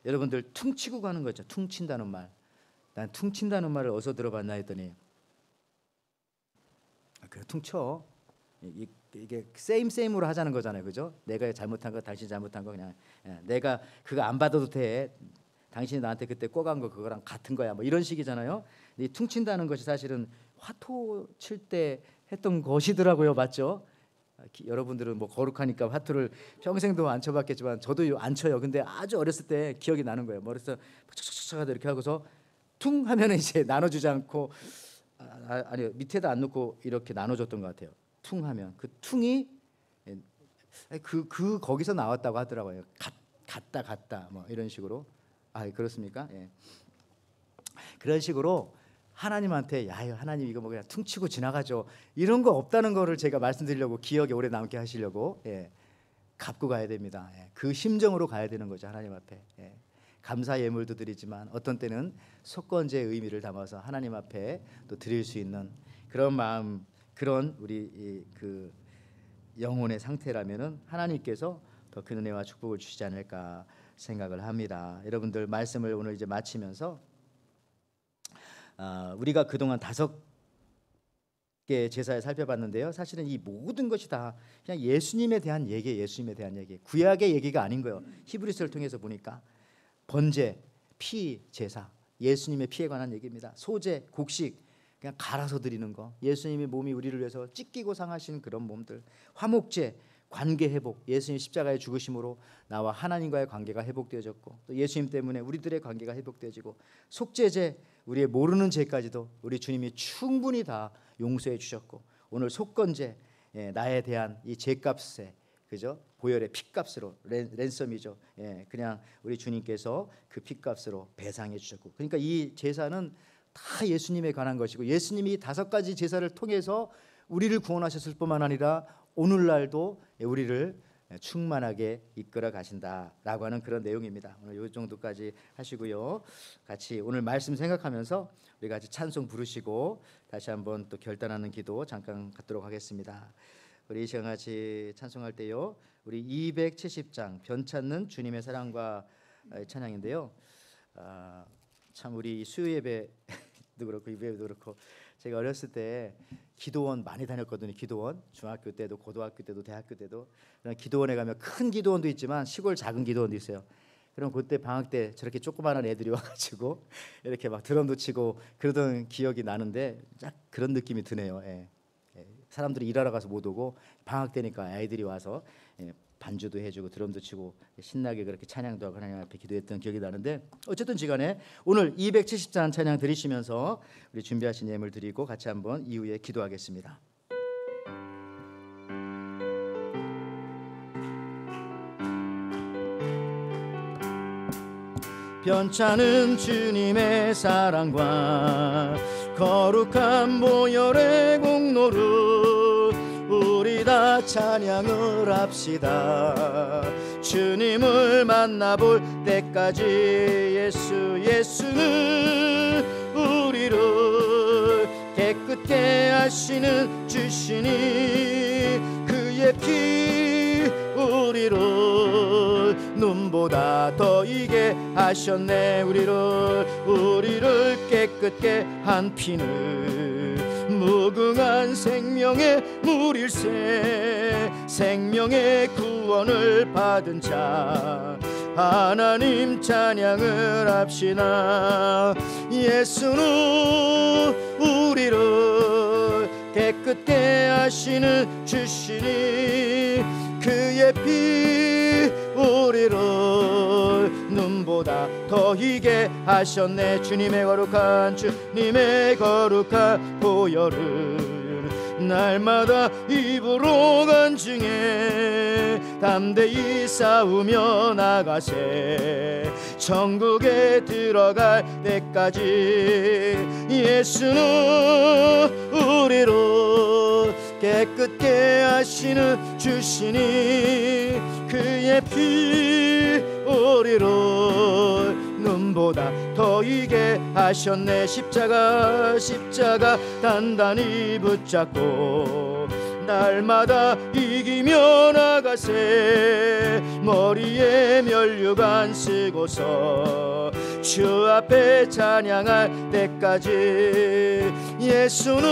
B: 여러분들 퉁치고 가는 거죠. 퉁친다는 말. 난 퉁친다는 말을 어디서 들어봤나 했더니 그래 퉁쳐. 이게 세임으로 하자는 거잖아요. 그죠? 내가 잘못한 거 당신이 잘못한 거 그냥 내가 그거 안 받아도 돼. 당신이 나한테 그때 꼬간 거 그거랑 같은 거야. 뭐 이런 식이잖아요. 이 퉁친다는 것이 사실은 화토 칠 때 했던 것이더라고요. 맞죠? 여러분들은 뭐 거룩하니까 화투를 평생도 안 쳐봤겠지만 저도 안 쳐요. 근데 아주 어렸을 때 기억이 나는 거예요. 머릿속에 촥촥촥 이렇게 하고서 퉁 하면 이제 나눠주지 않고 아니요 밑에다 안 놓고 이렇게 나눠줬던 것 같아요. 퉁 하면 그 퉁이 그 거기서 나왔다고 하더라고요. 갔다 뭐 이런 식으로. 그렇습니까? 예. 그런 식으로 하나님한테 야 하나님 이거 뭐 그냥 퉁치고 지나가죠. 이런 거 없다는 거를 제가 말씀드리려고 기억에 오래 남게 하시려고 갚고 가야 됩니다. 그 심정으로 가야 되는 거죠. 하나님 앞에. 감사 예물도 드리지만 어떤 때는 속건제의 의미를 담아서 하나님 앞에 또 드릴 수 있는 그런 마음, 그런 우리 그 영혼의 상태라면은 하나님께서 더 큰 은혜와 축복을 주시지 않을까 생각을 합니다. 여러분들 말씀을 오늘 이제 마치면서 우리가 그동안 5개 제사에 살펴봤는데요. 사실은 이 모든 것이 다 그냥 예수님에 대한 얘기, 구약의 얘기가 아닌 거예요. 히브리서를 통해서 보니까 번제, 피 제사, 예수님의 피에 관한 얘기입니다. 소제, 곡식 그냥 갈아서 드리는 거, 예수님의 몸이 우리를 위해서 찢기고 상하신 그런 몸들, 화목제, 관계 회복, 예수님 십자가의 죽으심으로 나와 하나님과의 관계가 회복되어졌고 또 예수님 때문에 우리들의 관계가 회복되어지고 속죄제, 우리의 모르는 죄까지도 우리 주님이 충분히 다 용서해 주셨고 오늘 속건제, 나에 대한 이 죄값에 그죠? 보혈의 피값으로 랜섬이죠. 그냥 우리 주님께서 그 피값으로 배상해 주셨고 그러니까 이 제사는 다 예수님에 관한 것이고 예수님이 5가지 제사를 통해서 우리를 구원하셨을 뿐만 아니라 오늘날도 우리를 충만하게 이끌어 가신다라고 하는 그런 내용입니다. 오늘 이 정도까지 하시고요. 같이 오늘 말씀 생각하면서 우리 같이 찬송 부르시고 다시 한번 또 결단하는 기도 잠깐 갖도록 하겠습니다. 우리 이 시간 같이 찬송할 때요. 우리 270장 변찮는 주님의 사랑과 찬양인데요. 참 우리 수요 예배도 그렇고 예배도 그렇고 제가 어렸을 때 기도원 많이 다녔거든요. 기도원 중학교 때도 고등학교 때도 대학교 때도 기도원에 가면 큰 기도원도 있지만 시골 작은 기도원도 있어요. 그럼 그때 방학 때 저렇게 조그마한 애들이 와가지고 이렇게 막 드럼도 치고 그러던 기억이 나는데 딱 그런 느낌이 드네요. 사람들이 일하러 가서 못 오고 방학 때니까 아이들이 와서 반주도 해주고 드럼도 치고 신나게 그렇게 찬양도 하고 하나님 앞에 기도했던 기억이 나는데 어쨌든 시간에 오늘 270장 찬양 드리시면서 우리 준비하신 예물 드리고 같이 한번 이후에 기도하겠습니다. 변찮은 주님의 사랑과 거룩한 보혈의 공로를 우리 다 찬양을 합시다. 주님을 만나볼 때까지 예수는 우리를 깨끗게 하시는 주시니 그의 피 우리를 눈보다 더 이게 하셨네. 우리를 깨끗게 한 피는 무궁한 생명의 물일세. 생명의 구원을 받은 자 하나님 찬양을 합시다. 예수는 우리를 깨끗게 하시는 주시니 그의 피 우리를 눈보다 더 희게 하셨네. 주님의 거룩한 보혈을 날마다 입으로 간증해 담대히 싸우며 나가세 천국에 들어갈 때까지 예수는 우리로 깨끗게 하시는 주시니 그의 피 우리로 눈보다 더 이게 하셨네 십자가 단단히 붙잡고 날마다 이기며 나가세 머리에 면류관 쓰고서 주 앞에 찬양할 때까지 예수는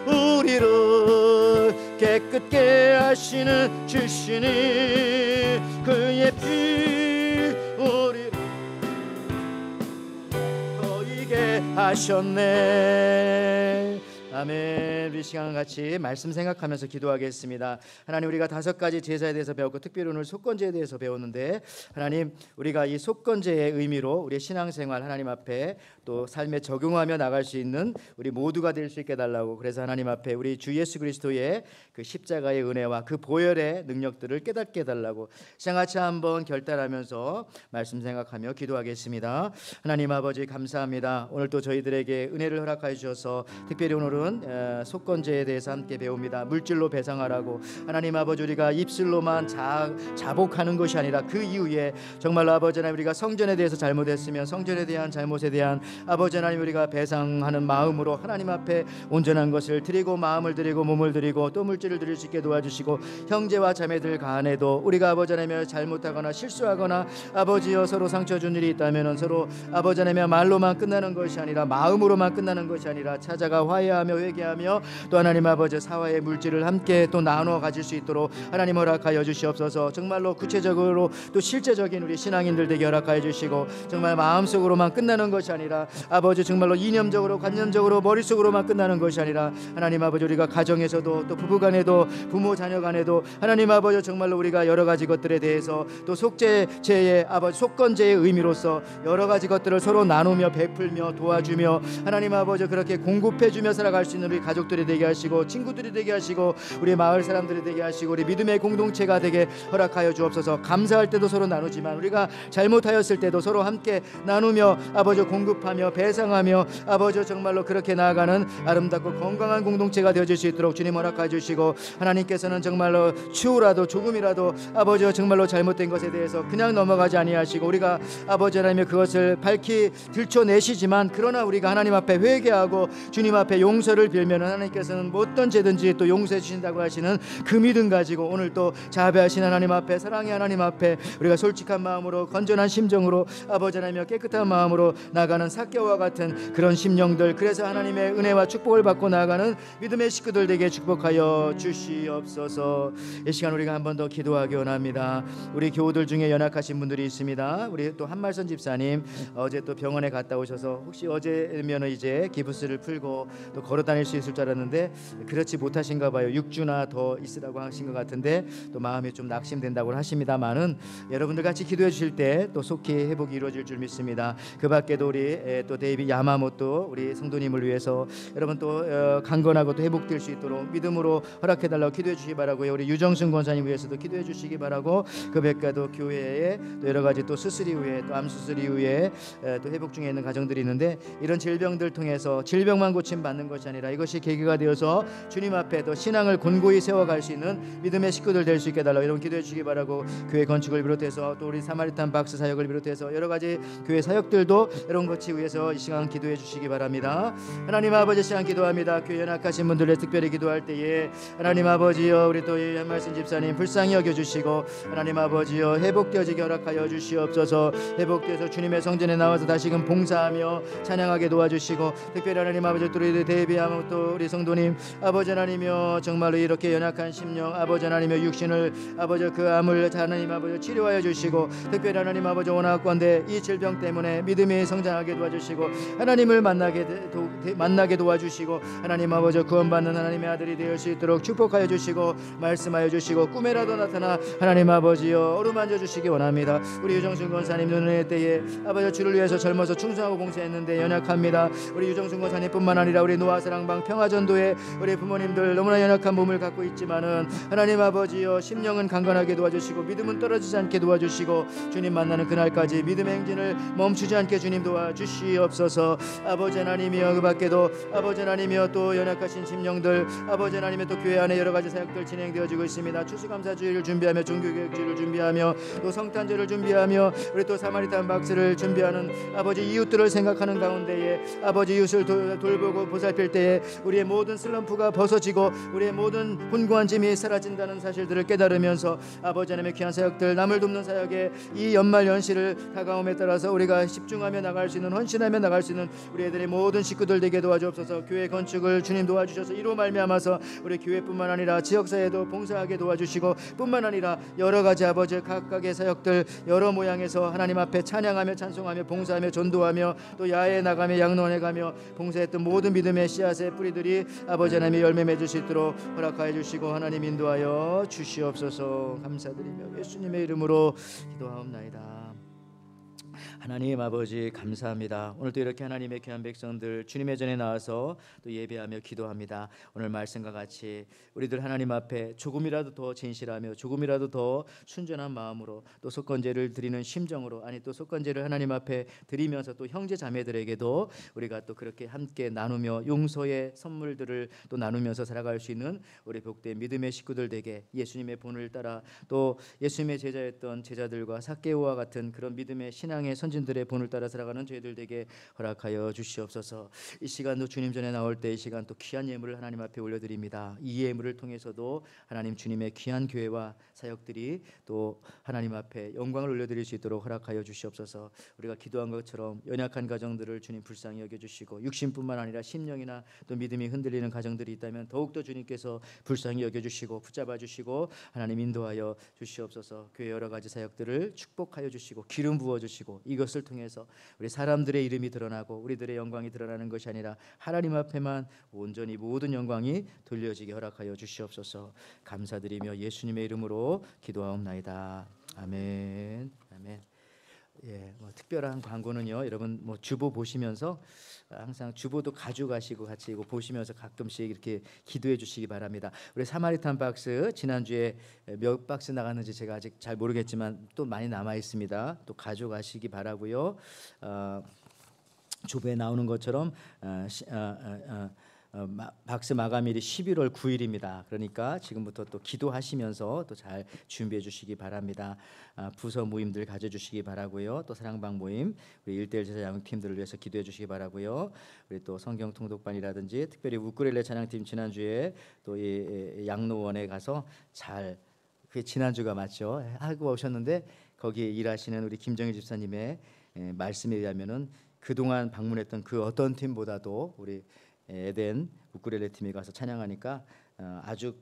B: 우리를 깨끗게 하시는 주시니 그의 피 우리를 더 이게 하셨네. 아멘. 우리 시간 같이 말씀 생각하면서 기도하겠습니다. 하나님, 우리가 5가지 제사에 대해서 배웠고 특별히 오늘 속건제에 대해서 배웠는데 하나님, 우리가 이 속건제의 의미로 우리의 신앙생활 하나님 앞에 또 삶에 적용하며 나갈 수 있는 우리 모두가 될 수 있게 달라고, 그래서 하나님 앞에 우리 주 예수 그리스도의 그 십자가의 은혜와 그 보혈의 능력들을 깨닫게 해달라고 시간 같이 한번 결단하면서 말씀 생각하며 기도하겠습니다. 하나님 아버지, 감사합니다. 오늘 또 저희들에게 은혜를 허락하여 주셔서 특별히 오늘은 속건제에 대해서 함께 배웁니다. 물질로 배상하라고. 하나님 아버지, 우리가 입술로만 자복하는 것이 아니라 그 이후에 정말로 아버지 하나님, 우리가 성전에 대해서 잘못했으면 성전에 대한 잘못에 대한 아버지 하나님 우리가 배상하는 마음으로 하나님 앞에 온전한 것을 드리고 마음을 드리고 몸을 드리고 또 물질을 드릴 수 있게 도와주시고, 형제와 자매들 간에도 우리가 아버지 하나님 잘못하거나 실수하거나 아버지여 서로 상처 준 일이 있다면 서로 아버지 하나님 말로만 끝나는 것이 아니라 마음으로만 끝나는 것이 아니라 찾아가 화해하며 회개하며 또 하나님 아버지 사화의 물질을 함께 또 나눠 가질 수 있도록 하나님 허락하여 주시옵소서. 정말로 구체적으로 또 실제적인 우리 신앙인들 되게 허락하여 주시고, 정말 마음속으로만 끝나는 것이 아니라 아버지 정말로 이념적으로 관념적으로 머릿속으로만 끝나는 것이 아니라 하나님 아버지 우리가 가정에서도 또 부부간에도 부모 자녀 간에도 하나님 아버지 정말로 우리가 여러 가지 것들에 대해서 또 속죄제의 아버지 속건제의 의미로서 여러 가지 것들을 서로 나누며 베풀며 도와주며 하나님 아버지 그렇게 공급해주며 살아갈 수 있는 우리 가족들이 되게 하시고 친구들이 되게 하시고 우리 마을 사람들이 되게 하시고 우리 믿음의 공동체가 되게 허락하여 주옵소서. 감사할 때도 서로 나누지만 우리가 잘못하였을 때도 서로 함께 나누며 아버지 공급하며 배상하며 아버지 정말로 그렇게 나아가는 아름답고 건강한 공동체가 되어질 수 있도록 주님 허락하여 주시고, 하나님께서는 정말로 추후라도 조금이라도 아버지 정말로 잘못된 것에 대해서 그냥 넘어가지 아니하시고 우리가 아버지 하나님의 그것을 밝히 들춰내시지만 그러나 우리가 하나님 앞에 회개하고 주님 앞에 용서를 빌면 하나님께서는 어떤 죄든지 또 용서해 주신다고 하시는 그 믿음 가지고 오늘 또 자비하신 하나님 앞에 사랑의 하나님 앞에 우리가 솔직한 마음으로 건전한 심정으로 아버지 하나님의 깨끗한 마음으로 나가는 삭개와 같은 그런 심령들, 그래서 하나님의 은혜와 축복을 받고 나아가는 믿음의 식구들 되게 축복하여 주시옵소서. 이 시간 우리가 한 번 더 기도하기 원합니다. 우리 교우들 중에 연약하신 분들이 있습니다. 우리 또 한말선 집사님 어제 또 병원에 갔다 오셔서 혹시 어제면 이제 기부스를 풀고 또 걸어 다닐 수 있을 줄 알았는데 그렇지 못하신가 봐요. 6주나 더 있으라고 하신 것 같은데 또 마음이 좀 낙심된다고 하십니다만은 여러분들 같이 기도해 주실 때 또 속히 회복이 이루어질 줄 믿습니다. 그 밖에도 우리 또 데이비 야마모토 우리 성도님을 위해서 여러분 또 강건하고 또 회복될 수 있도록 믿음으로 허락해 달라고 기도해 주시기 바라고요. 우리 유정순 권사님 위해서도 기도해 주시기 바라고, 그 밖에도 교회에 또 여러 가지 또 수술 이후에 또 암 수술 이후에 또 회복 중에 있는 가정들이 있는데 이런 질병들 통해서 질병만 고침 받는 것이 아니라 이것이 계기가 되어서 주님 앞에 또 신앙을 곤고히 세워갈 수 있는 믿음의 식구들 될 수 있게 달라고 여러분 기도해 주시기 바라고, 교회 건축을 비롯해서 또 우리 사마리탄 박스 사역을 비롯해서 여러 가지 교회 사역들도 이런 것을 위해서 이 시간 기도해 주시기 바랍니다. 하나님 아버지 시간 기도합니다. 교회 연약하신 분들을 특별히 기도할 때에 하나님 아버지여 우리 또 이 한말씀 집사님 불쌍히 여겨주시고 하나님 아버지여 회복되어지게 허락하여 주시옵소서. 회복되어서 주님의 성전에 나와서 다시금 봉사하며 찬양하게 도와주시고, 특별히 하나님 아버지 또 우리 데이비하고 또 우리 성도님 아버지 하나님이여 정말로 이렇게 연약한 심령 아버지 하나님의 육신을 아버지 그 암을 하나님 아버지 치료하여 주시고, 특별히 하나님 아버지 원하건대 이 질병 때문에 믿음이 성장하게 도와주시고 하나님을 만나게 도와주시고 하나님 아버지 구원받는 하나님의 아들이 되을 수 있도록 축복하여 주시고 말씀하여 주시고 꿈에라도 나타나 하나님 아버지여 어루만져 주시기 원합니다. 우리 유정순 권사님 눈의 때에 아버지 주를 위해서 젊어서 충성하고 봉사했는데 연약합니다. 우리 유정순 권사님뿐만 아니라 우리 노아 사람 사랑방 평화전도회 우리 부모님들 너무나 연약한 몸을 갖고 있지만은 하나님 아버지여 심령은 강건하게 도와주시고 믿음은 떨어지지 않게 도와주시고 주님 만나는 그날까지 믿음의 행진을 멈추지 않게 주님 도와주시옵소서. 아버지 하나님이여, 그 밖에도 아버지 하나님이여 또 연약하신 심령들 아버지 하나님의 또 교회 안에 여러 가지 사역들 진행되어지고 있습니다. 추수감사주의를 준비하며 종교개혁주의를 준비하며 또 성탄절을 준비하며 우리 또 사마리탄 박스를 준비하는 아버지 이웃들을 생각하는 가운데에 아버지 이웃을 돌보고 보살필 때에 우리의 모든 슬럼프가 벗어지고 우리의 모든 혼고한 짐이 사라진다는 사실들을 깨달으면서 아버지 하나님의 귀한 사역들 남을 돕는 사역에 이 연말 연시를 다가옴에 따라서 우리가 집중하며 나갈 수 있는 헌신하며 나갈 수 있는 우리 애들의 모든 식구들 되게 도와주옵소서. 교회 건축을 주님 도와주셔서 이로 말미암아서 우리 교회뿐만 아니라 지역사회도 봉사하게 도와주시고 뿐만 아니라 여러 가지 아버지 각각의 사역들 여러 모양에서 하나님 앞에 찬양하며 찬송하며 봉사하며 전도하며 또 야외에 나가며 양로원에 가며 봉사했던 모든 믿음의 씨앗의 뿌리들이 아버지 하나님의 열매 맺을 수 있도록 허락하여 주시고 하나님 인도하여 주시옵소서. 감사드리며 예수님의 이름으로 기도하옵나이다. 하나님 아버지 감사합니다. 오늘도 이렇게 하나님의 귀한 백성들 주님의 전에 나와서 또 예배하며 기도합니다. 오늘 말씀과 같이 우리들 하나님 앞에 조금이라도 더 진실하며 조금이라도 더 순전한 마음으로 또 속건제를 드리는 심정으로 아니 또 속건제를 하나님 앞에 드리면서 또 형제 자매들에게도 우리가 또 그렇게 함께 나누며 용서의 선물들을 또 나누면서 살아갈 수 있는 우리 복된 믿음의 식구들 되게 예수님의 본을 따라 또 예수님의 제자였던 제자들과 삭개오와 같은 그런 믿음의 신앙의 선진들의 본을 따라 살아가는 저희들 되게 허락하여 주시옵소서. 이 시간도 주님 전에 나올 때 이 시간 또 귀한 예물을 하나님 앞에 올려드립니다. 이 예물을 통해서도 하나님 주님의 귀한 교회와 사역들이 또 하나님 앞에 영광을 올려드릴 수 있도록 허락하여 주시옵소서. 우리가 기도한 것처럼 연약한 가정들을 주님 불쌍히 여겨주시고 육신뿐만 아니라 심령이나 또 믿음이 흔들리는 가정들이 있다면 더욱더 주님께서 불쌍히 여겨주시고 붙잡아 주시고 하나님 인도하여 주시옵소서. 교회 여러 가지 사역들을 축복하여 주시고 기름 부어주시고 이것을 통해서 우리 사람들의 이름이 드러나고 우리들의 영광이 드러나는 것이 아니라 하나님 앞에만 온전히 모든 영광이 돌려지게 허락하여 주시옵소서. 감사드리며 예수님의 이름으로 기도하옵나이다. 아멘. 아멘. 예, 특별한 광고는요. 여러분 주보 보시면서 항상 주보도 가져가시고 같이 이거 보시면서 가끔씩 이렇게 기도해 주시기 바랍니다. 우리 사마리탄 박스 지난주에 몇 박스 나갔는지 제가 아직 잘 모르겠지만 또 많이 남아 있습니다. 또 가져가시기 바라고요. 주보에 나오는 것처럼 박스 마감일이 11월 9일입니다. 그러니까 지금부터 또 기도하시면서 또 잘 준비해 주시기 바랍니다. 부서 모임들 가져주시기 바라고요. 또 사랑방 모임 우리 1:1 제자 양팀들을 위해서 기도해 주시기 바라고요. 우리 또 성경 통독반이라든지 특별히 우쿨렐레 찬양팀 지난주에 또 이 양로원에 가서 잘 그게 지난주가 맞죠? 하고 오셨는데 거기에 일하시는 우리 김정희 집사님의 말씀에 의하면은 그동안 방문했던 그 어떤 팀보다도 우리 에덴 우쿨렐레 팀에 가서 찬양하니까 아주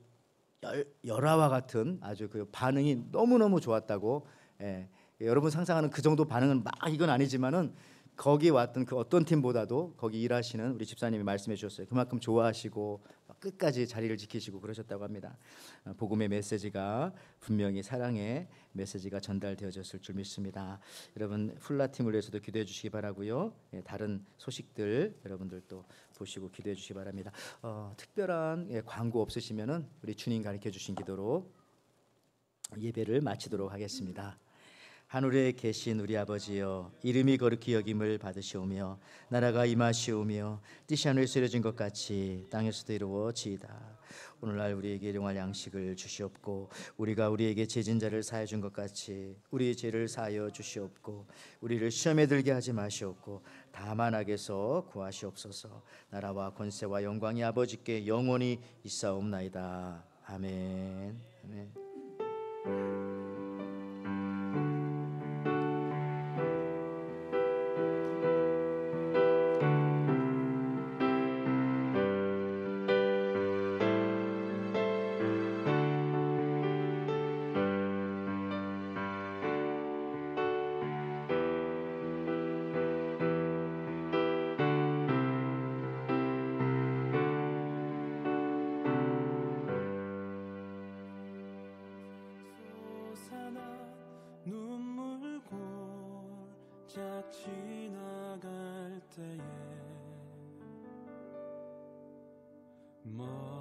B: 열화와 같은 아주 그 반응이 너무너무 좋았다고. 여러분 상상하는 그 정도 반응은 막 이건 아니지만은 거기 왔던 그 어떤 팀보다도 거기 일하시는 우리 집사님이 말씀해 주셨어요. 그만큼 좋아하시고 끝까지 자리를 지키시고 그러셨다고 합니다. 복음의 메시지가 분명히 사랑의 메시지가 전달되어졌을 줄 믿습니다. 여러분 훌라 팀을 위해서도 기도해 주시기 바라고요. 다른 소식들 여러분들 또 보시고 기도해 주시기 바랍니다. 특별한 광고 없으시면은 우리 주님 가르쳐 주신 기도로 예배를 마치도록 하겠습니다. 하늘에 계신 우리 아버지여, 이름이 거룩히 여김을 받으시오며 나라가 임하시오며 뜻이 하늘에서 이루어진 것 같이 땅에서도 이루어지이다. 오늘날 우리에게 일용할 양식을 주시옵고 우리가 우리에게 죄진 자를 사하여 준 것 같이 우리의 죄를 사하여 주시옵고 우리를 시험에 들게 하지 마시옵고 다만 악에서 구하시옵소서. 나라와 권세와 영광이 아버지께 영원히 있사옵나이다. 아멘. 아멘.
C: 지나갈 때에 뭐